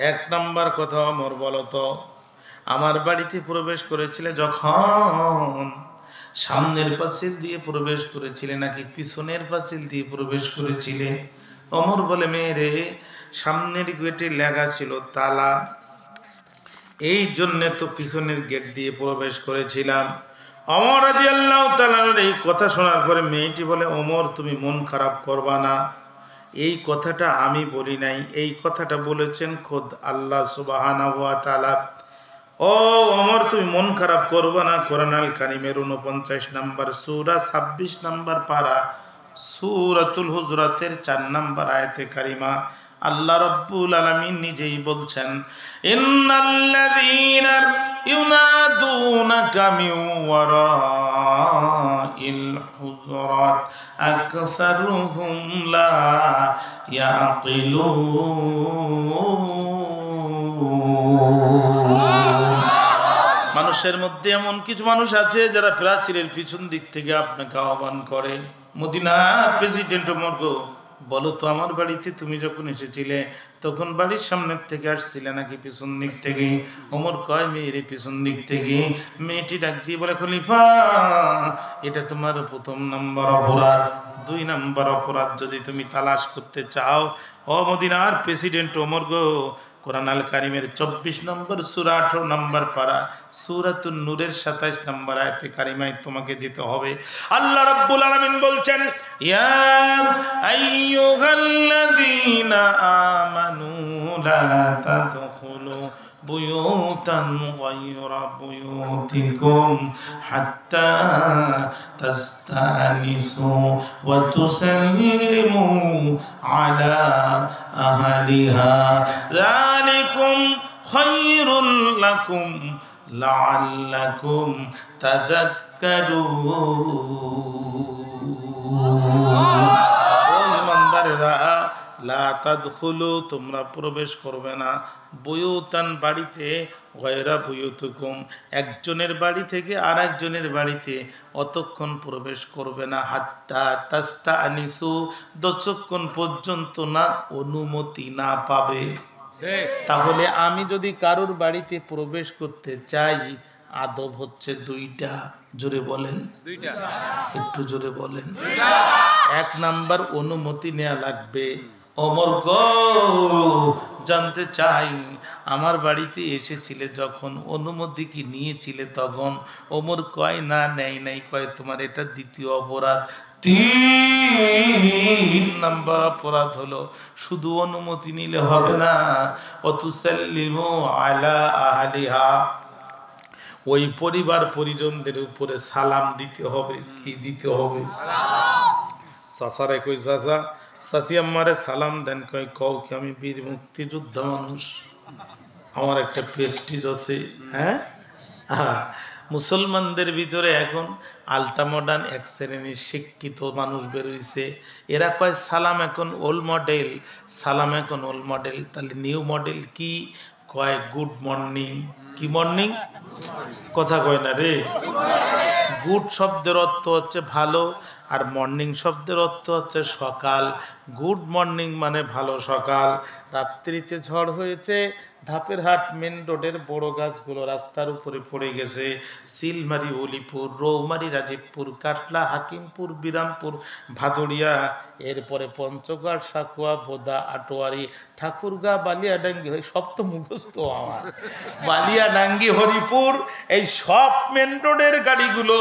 1 নম্বর কথা মোর বলো তো, আমার বাড়িতে প্রবেশ করেছিলে যখন, সামনের পাঁচিল দিয়ে প্রবেশ করেছিলে নাকি পিছনের পাঁচিল দিয়ে প্রবেশ করেছিলে? ওমর বলে, মেয়েরে, সামনের গেটে লেখা ছিল তালা, এই জন্যে তো পিছনের গেট দিয়ে প্রবেশ করেছিলাম। ওমর রাদিয়াল্লাহু তাআলা এই কথা শোনার পরে মেয়েটি বলে, ওমর তুমি মন খারাপ করবা না, এই কথাটা আমি বলি নাই, এই কথাটা বলেছেন খোদ আল্লাহ সুবহানাহু ওয়া তাআলা। ও ওমর তুমি মন খারাপ করবা না, কোরআন আল কারীমের 49 নম্বর সূরা 26 নম্বর পারা সূরাতুল হুজুরাতের 4 নম্বর আয়াতে কারিমা আল্লাহ রাব্বুল আলামিন নিজেই বলছেন, ইন্নাল্লাযীনা ইউনাদুনাকা মিন ওয়ারাইল হুজুরাত আকসারুহুম লা ইয়াকিলুন। মানুষের মধ্যে এমন কিছু মানুষ আছে যারা প্রাচীরের পিছন দিক থেকে আপনাকে আহ্বান করে। মদিনার প্রেসিডেন্ট ওমর গো, বলো তো আমার বাড়িতে তুমি যখন এসেছিলে তখন বাড়ির সামনের থেকে আসছিলে নাকি পিছন দিক থেকে? ওমর কয়, মেয়ের পিছন দিক থেকে। মেয়েটি ডাক দিয়ে বলে, খলিফা এটা তোমার 1 নম্বর অপরাধ। 2 নম্বর অপরাধ যদি তুমি তালাশ করতে চাও, ও মদিনার প্রেসিডেন্ট ওমর গো, কোরআন আল কারীমের 24 নম্বর সূরা 18 নম্বর পারা সূরাতুন নূরের 27 নম্বর আয়াতে কারিমায় তোমাকে যেতে হবে। আল্লাহ রাব্বুল আলামিন বলছেন, ইয়া আইয়ুহাল্লাযীনা আমানু লা তাদখুলু বুয়ুতান গায়রা বুয়ুতিকুম হাত্তা তাস্তানিসু ওয়া তুসাল্লিমু আলা আহলিহা যালিকুম খায়রুল লাকুম লাআল্লাকুম তাযাক্কারুন। ও ইমানদারেরা, লা তাদখুলু, তোমরা প্রবেশ করবে না, বুয়ুতান, বাড়িতে, গয়রা বুয়ুতুকুম, একজনের বাড়ি থেকে আর একজনের বাড়িতে অতক্ষণ প্রবেশ করবে না, হাত্তা তাস্তানিসু, যতক্ষণ পর্যন্ত না অনুমতি না পাবে। তাহলে আমি যদি কারোর বাড়িতে প্রবেশ করতে চাই, আদব হচ্ছে দুইটা। জোরে বলেন, একটু জোরে বলেন। এক নাম্বার, অনুমতি নেওয়া লাগবে। ওমর গো, জানতে চাই আমার বাড়িতে এসেছিলে যখন অনুমতি কি নিয়েছিলে তখন? ওমর কয় না, নেই নাই। কয় তোমার এটা দ্বিতীয় অপরাধ। 3 নাম্বার অপরাধ হলো শুধু অনুমতি নিলে হবে না, অতুসাল্লিমু আলা আহলিহা, ওই পরিবার পরিজনদের উপরে সালাম দিতে হবে। কি দিতে হবে? চাচারে কই, চাচা, চাচি আমারে সালাম দেন। কই, কও কি আমি বীর মুক্তিযোদ্ধা মানুষ, আমার একটা প্রেস্টিজ আছে। হ্যাঁ, মুসলমানদের ভিতরে এখন আল্ট্রা মডার্ন এক শ্রেণীর শিক্ষিত মানুষ বেরোইছে, এরা কয় সালাম এখন ওল্ড মডেল, সালাম এখন ওল্ড মডেল। তাহলে নিউ মডেল কি? কয় গুড মর্নিং। কি মর্নিং? কথা কয় না রে। গুড শব্দের অর্থ হচ্ছে ভালো, আর মর্নিং শব্দের অর্থ হচ্ছে সকাল। গুড মর্নিং মানে ভালো সকাল। রাত্রিতে ঝড় হয়েছে, ধাপের হাট মেন রোডের বড় গাছগুলো রাস্তার উপরে পড়ে গেছে। সিলমারি, অলিপুর, রৌমারি, রাজীবপুর, কাটলা, হাকিমপুর, বিরামপুর, ভাদুড়িয়া, এরপরে পঞ্চগড়, সাকুয়া, বোদা, আটোয়ারি, ঠাকুরগা, বালিয়াডাঙ্গি, সব তো মুখস্থ আমার। বালিয়াডাঙ্গি, হরিপুর, এই সব মেন রোডের গাড়িগুলো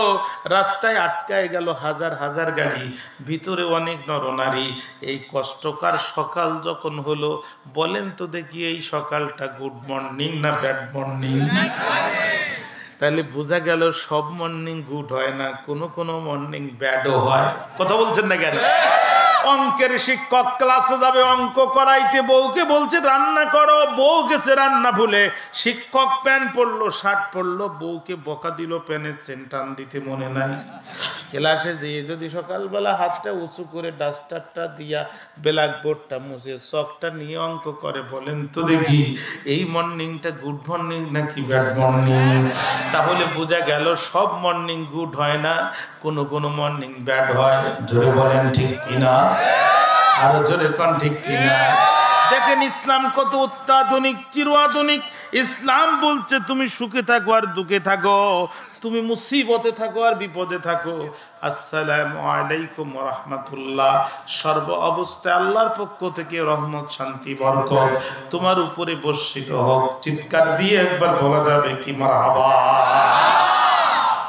রাস্তায় আটকায় গেল, হাজার হাজার গাড়ি, ভিতরে অনেক নরনারী। এই কষ্টকর সকাল যখন হলো, বলেন তো দেখি এই সকালটা গুড মর্নিং না ব্যাড মর্নিং? তাহলে বোঝা গেল সব মর্নিং গুড হয় না, কোনো কোনো মর্নিং ব্যাডও হয়। কথা বলছেন না কেন? অঙ্কের শিক্ষক ক্লাসে যাবে অঙ্ক করাইতে, বউকে বলছে রান্না করো, বউ গেছে রান্না ভুলে, শিক্ষক প্যান্ট পরলো, শার্ট পরলো, বউকে বকা দিল প্যানের চেন টান দিতে মনে নাই। ক্লাসে যেয়ে যদি সকালবেলা হাতটা উঁচু করে ডাস্টারটা দিয়া ব্ল্যাকবোর্ডটা মুছে চকটা নিয়ে অঙ্ক করে, বলেন তো দেখি এই মর্নিংটা গুড মর্নিং নাকি ব্যাড মর্নিং? তাহলে বোঝা গেল সব মর্নিং গুড হয় না, কোনো কোনো মর্নিং ব্যাড হয়। জোরে বলেন ঠিক কিনা? আরো জোরে কোন ঠিক কিনা? দেখেন ইসলাম কত অত্যাধুনিক, চির আধুনিক। ইসলাম বলছে তুমি সুখে থাকো আর দুঃখে থাকো, তুমি মুসিবতে থাকো আর বিপদে থাকো, আসসালামু আলাইকুম ওয়া রাহমাতুল্লাহ, সর্ব অবস্থায় আল্লাহর পক্ষ থেকে রহমত, শান্তি, বরকত তোমার উপরে বর্ষিত হোক। চিৎকার দিয়ে একবার বলা যাবে কি মারহাবা?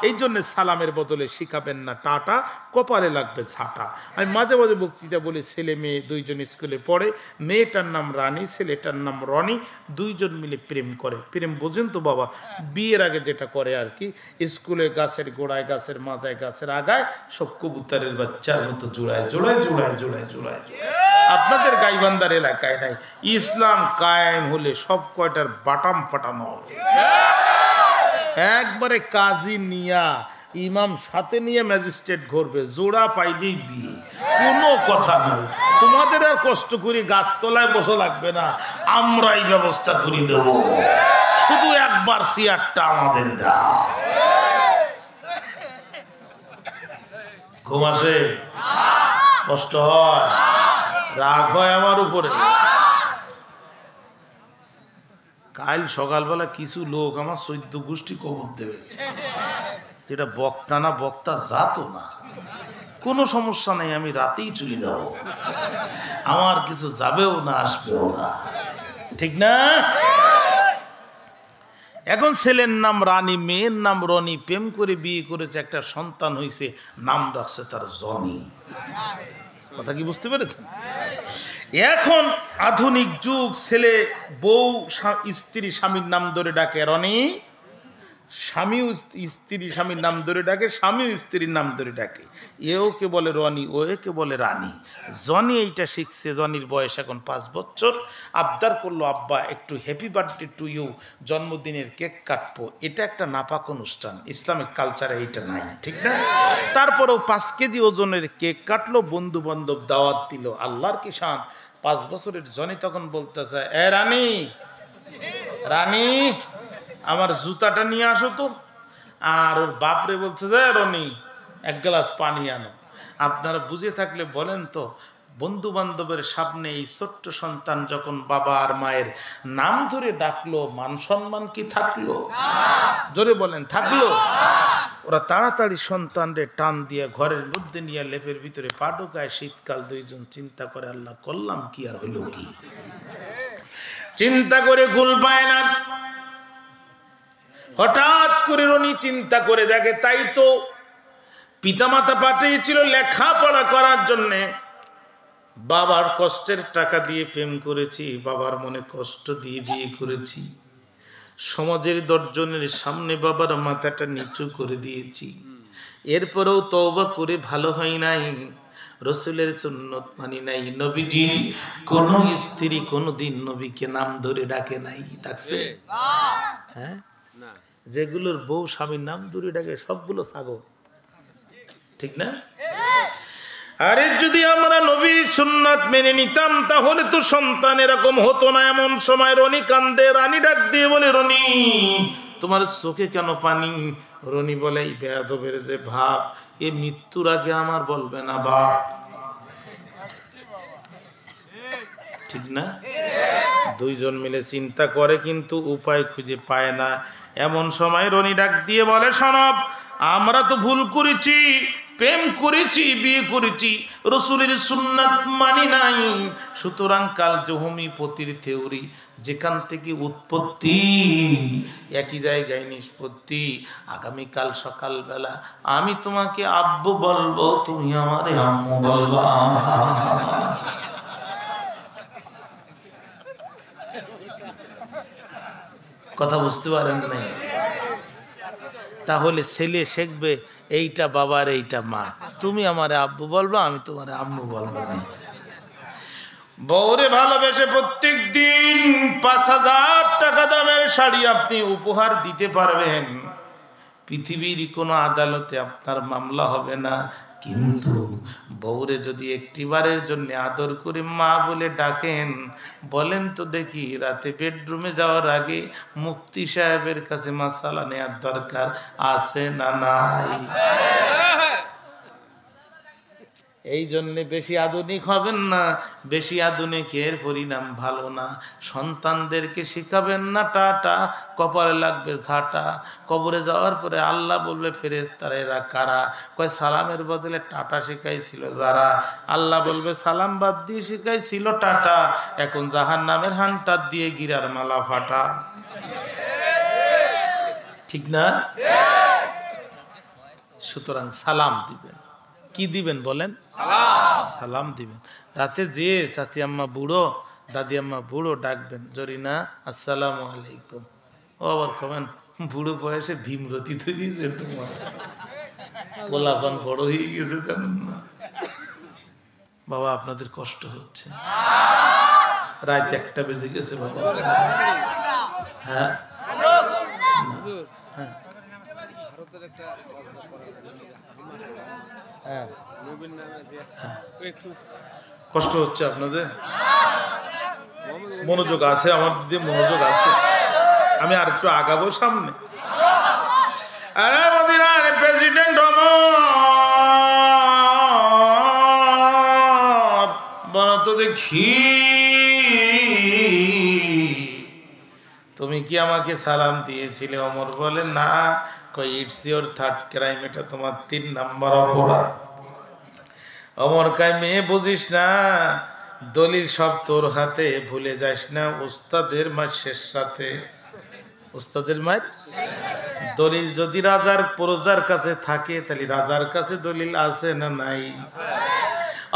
এই জন্য সালামের বদলে শিখাবেন না টাটা, কপালে লাগবে ছাটা। আমি মাঝে মাঝে বক্তৃতা বলি, ছেলে মেয়ে দুইজন স্কুলে পড়ে, মেয়েটার নাম রানী, ছেলেটার নাম রনি, দুইজন মিলে প্রেম করে। প্রেম বোঝেন তো বাবা, বিয়ের আগে যেটা করে আর কি, স্কুলে গাছের গোড়ায়, গাছের মাথায়, গাছের আগায় সব কবুতরের বাচ্চার মতো জোড়ায় জোড়ায় জোড়ায় জোড়ায় জোড়ায় জোড়ায়। আপনাদের গাইবান্ধার এলাকায় নাই, ইসলাম কায়েম হলে সব কয়টার বাটাম ফাটানো হবে। একবারে কাজী নিয়া, ইমাম সাথে নিয়ে ম্যাজিস্ট্রেট ঘুরবে, জোড়া পাইলেই বিয়ে, কোনো কথা নেই। তোমাদের আর কষ্ট করি গাছতলায় বসে লাগবে না, আমরাই ব্যবস্থা করে দেব, শুধু একবার চেয়ারটা আমাদের দাও। ঘুম আসে? কষ্ট হয়? রাগ হয় আমার উপরে? কাল সকালবেলা কিছু লোক আমার 14 গোষ্ঠী কবর দেবে, যেটা বক্তা না, বক্তা জাতো না, কোনো সমস্যা নেই, আমি রাতেই চলে যাব, আমার কিছু যাবেও না আসবেও না, ঠিক না? এখন ছেলের নাম রানী, মেয়ের নাম রনি, প্রেম করে বিয়ে করেছে, একটা সন্তান হয়েছে, নাম রাখছে তার জনি। কথা কি বুঝতে পেরেছেন? এখন আধুনিক যুগ, ছেলে বউ স্ত্রী স্বামীর নাম ধরে ডাকে রনি, স্বামীও স্ত্রী স্বামীর নাম ধরে ডাকে, স্বামীও স্ত্রীর নাম ধরে ডাকে। এও কে বলে রনি, ও একে বলে রানী। জনি এইটা শিখছে, জনির বয়স এখন 5 বছর। আবদার করলো, আব্বা একটু হ্যাপি বার্থডে টু ইউ, জন্মদিনের কেক কাটবো। এটা একটা নাপাক অনুষ্ঠান, ইসলামিক কালচারে এইটা নাই, ঠিক না? তারপরেও 5 কেজি ওজনের কেক কাটলো, বন্ধু বান্ধব দাওয়াত দিল। আল্লাহর কি শান, 5 বছরের জনি তখন বলতেছে, এ রানী, রানী আমার জুতাটা নিয়ে আসো তো। আর ওর বাপরে বলছে, যে রনি 1 গ্লাস পানি আনো। আপনারা বুঝে থাকলে বলেন তো, বন্ধু বান্ধবের সামনে এই ছোট্ট সন্তান যখন বাবা আর মায়ের নাম ধরে ডাকলো, মান সম্মান কি থাকলো? জোরে বলেন, থাকলো? ওরা তাড়াতাড়ি সন্তানরে টান দিয়ে ঘরের মধ্যে নিয়ে লেপের ভিতরে পা ঢোকায়। শীতকাল, দুইজন চিন্তা করে, আল্লাহ করলাম কি আর হইল কি? চিন্তা করে গুল পায় না। হঠাৎ করে রনি চিন্তা করে দেখে, তাই তো পিতামাতা পাঠিয়েছিল লেখাপড়া করার জন্যে। বাবার কষ্টের টাকা দিয়ে প্রেম করেছি, বাবার মনে কষ্ট দিয়ে বিয়ে করেছি, সমাজের 10 জনের সামনে বাবার মাথাটা নিচু করে দিয়েছি। এরপরেও তওবা করে ভালো হয় নাই, রসুলের সুন্নত মানি নাই। নবীজি কোন স্ত্রী কোনদিন নবীকে নাম ধরে ডাকে নাই, ডাকছে? হ্যাঁ, যেগুলোর বউ স্বামীর নাম ধরে ডাকে সবগুলো ছাগল, ঠিক না? আরে যদি আমরা নবীর সুন্নাত মেনে নিতাম তাহলে তো সন্তান এরকম হতো না। এমন সময় রনি কান্দে, রানী ডাক দিয়ে বলে, রনি তোমার চোখে কেন পানি? রনি বলে, এই বেয়াদবের যে ভাব, এ মৃত্যুর আগে আমার বলবে না বাপ, ঠিক না? দুইজন মিলে চিন্তা করে কিন্তু উপায় খুঁজে পায় না। এমন সময় রনি ডাক দিয়ে বলে, শোনব, আমরা তো ভুল করেছি, প্রেম করেছি, বিয়ে করেছি, রসুলের সুন্নাত মানি নাই। সুতরাং কাল যে হোমিওপ্যাথির থিওরি, যেখান থেকে উৎপত্তি একই জায়গায় নিষ্পত্তি। আগামীকাল সকালবেলা আমি তোমাকে আব্বু বলবো, তুমি আমারে আম্মু বলবা। কথা বুঝতে পারেন নাই? তাহলে ছেলে শিখবে এইটা বাবার, এইটা মা, তুমি আমারে আব্বু বলবা, আমি তোমারে আম্মু বলবো না। বউরে ভালোবেসে প্রত্যেক দিন 5,000 টাকা দামের শাড়ি আপনি উপহার দিতে পারবেন, পৃথিবীর কোনো আদালতে আপনার মামলা হবে না। কিন্তু বউরে যদি একটিবারের জন্য আদর করে মা বলে ডাকেন, বলেন তো দেখি, রাতে বেডরুমে যাওয়ার আগে মুফতি সাহেবের কাছে মাসালা নেওয়ার দরকার আছে না নাই? এই জন্য বেশি আধুনিক হবেন না, বেশি আধুনিকের পরিণাম ভালো না। সন্তানদেরকে শিখাবেন না টাটা, কপালে লাগবে ঝাঁটা। কবরে যাওয়ার পরে আল্লাহ বলবে, ফেরেশতারা এরা কারা? কয় সালামের বদলে টাটা শিখাইছিল যারা। আল্লাহ বলবে, সালাম বাদ দিয়ে শিখাইছিল টাটা, এখন জাহান্নামের হান্টার দিয়ে গিরার মালা ফাটা, ঠিক না? সুতরাং সালাম দিবেন। কি দিবেন বলেন? সালাম দিবেন। রাতে যে চাচি আম্মা বুড়ো, দাদি আম্মা বুড়ো ডাকবেন, জরিনা আসসালামু আলাইকুম। ও আবার কবেন, বুড়ো বয়সে ভীমরতি ধরিয়েছে তোমার, গোলাপান বড় হয়ে গেছে, জানেন না? বাবা আপনাদের কষ্ট হচ্ছে, রাত 1টা বেজে গেছে বাবা। হ্যাঁ, হ্যাঁ, হ্যাঁ, কষ্ট হচ্ছে আপনাদের? মনোযোগ আছে আমার দিদি, মনোযোগ আছে। আমি আর একটু আগাবো সামনে। আরে মদিনার প্রেসিডেন্ট বলো তো দেখি, তুমি কি আমাকে সালাম দিয়েছিলে? ওমর বলে, না। কই, ইটস ইওর 3rd ক্রাইম, এটা তোমার 3 নাম্বার অপরাধ। ওমর কয়, মেয়ে বুঝিস না, দলিল সব তোর হাতে, ভুলে যাস না উস্তাদের মার শেষ সাথে। উস্তাদের মার দলিল যদি রাজার প্রজার কাছে থাকে, তাহলে রাজার কাছে দলিল আছে না নাই?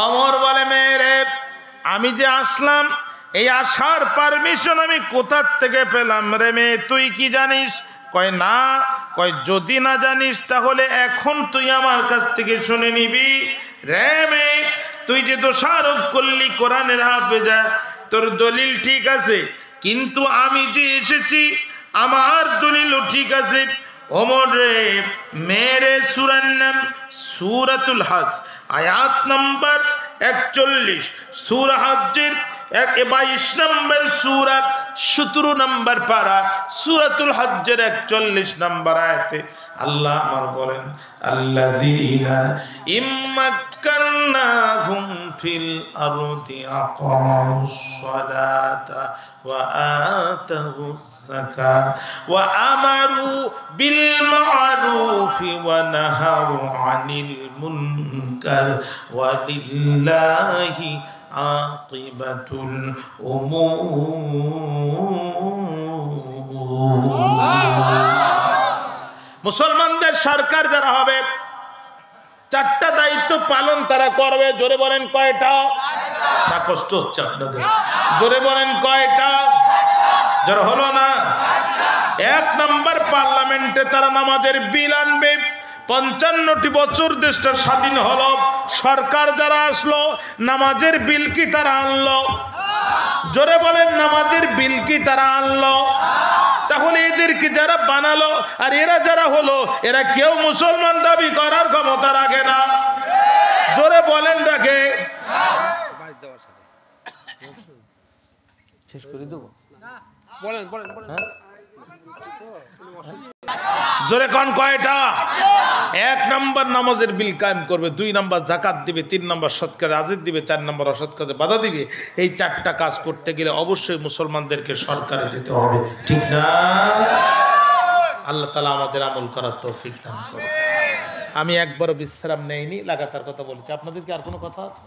ওমর বলে, মেয়েরে, আমি যে আসলাম, এই আসার পারমিশন আমি কোথা থেকে পেলাম রে মেয়ে, তুই কি জানিস? কয় না। কয় যদি না জানিস তাহলে এখন তুই আমার কাছ থেকে শুনে নিবি। রে মেয়ে, তুই যে দোষারোপ করলি কোরআনের হাফেজা, তোর দলিল ঠিক আছে, কিন্তু আমি যে এসেছি আমার দলিলও ঠিক আছে। ওমর রে মেরে সূরার নাম সূরাতুল হজ, আয়াত নাম্বার 41, সূরা হজ্জের 22 নম্বর সূরা, 17 নম্বর পারা, সূরাতুল হজ্জের 41 নম্বর আয়াতে আল্লাহ আমার বলেন, আল্লাযীনা ইম্মাক্কান্নাহুম ফিল আরদি আকামুস সালাতা ওয়া আতাউস যাকাত ওয়া আমারু বিল মা'রুফি ওয়া নাহাউ আনিল মুনকার ওয়া লিল্লাহি আকিবাতুল উমুর। মুসলমানদের সরকার যারা হবে, চারটা দায়িত্ব পালন তারা করবে। জোরে বলেন কয়টা? না কষ্ট হচ্ছে আপনাদের, জোরে বলেন কয়টা? জোরে হলো না? 1 নম্বর, পার্লামেন্টে তারা নামাজের বিল আনবে। 55টি বছর দেশটা স্বাধীন হলো, সরকার যারা আসলো নামাজের বিল কি তারা আনলো? জোরে বলেন, নামাজের বিল কি তারা আনলো? তাহলে এদেরকে যারা বানালো আর এরা যারা হলো, এরা কেউ মুসলমান দাবি করার ক্ষমতা রাখে না। জোরে বলেন রাখে? শেষ করে দেবো? বলেন বলেন বলেন। জোরে কোন কয়টা? 1 নম্বর নামাজের বিল কায়েম করবে, 2 নম্বর যাকাত দিবে, 3 নম্বর সৎ কাজে আজিজ দিবে, 4 নম্বর অসৎ কাজে বাধা দিবে। এই 4টা কাজ করতে গেলে অবশ্যই মুসলমানদেরকে সরকারে যেতে হবে, ঠিক না? আল্লাহ তাআলা আমাদের আমল করার তৌফিক দান করুন। আমি একবারও বিশ্রাম নেইনি, লাগাতার কথা বলেছি। আপনাদের কি আর কোনো কথা আছে?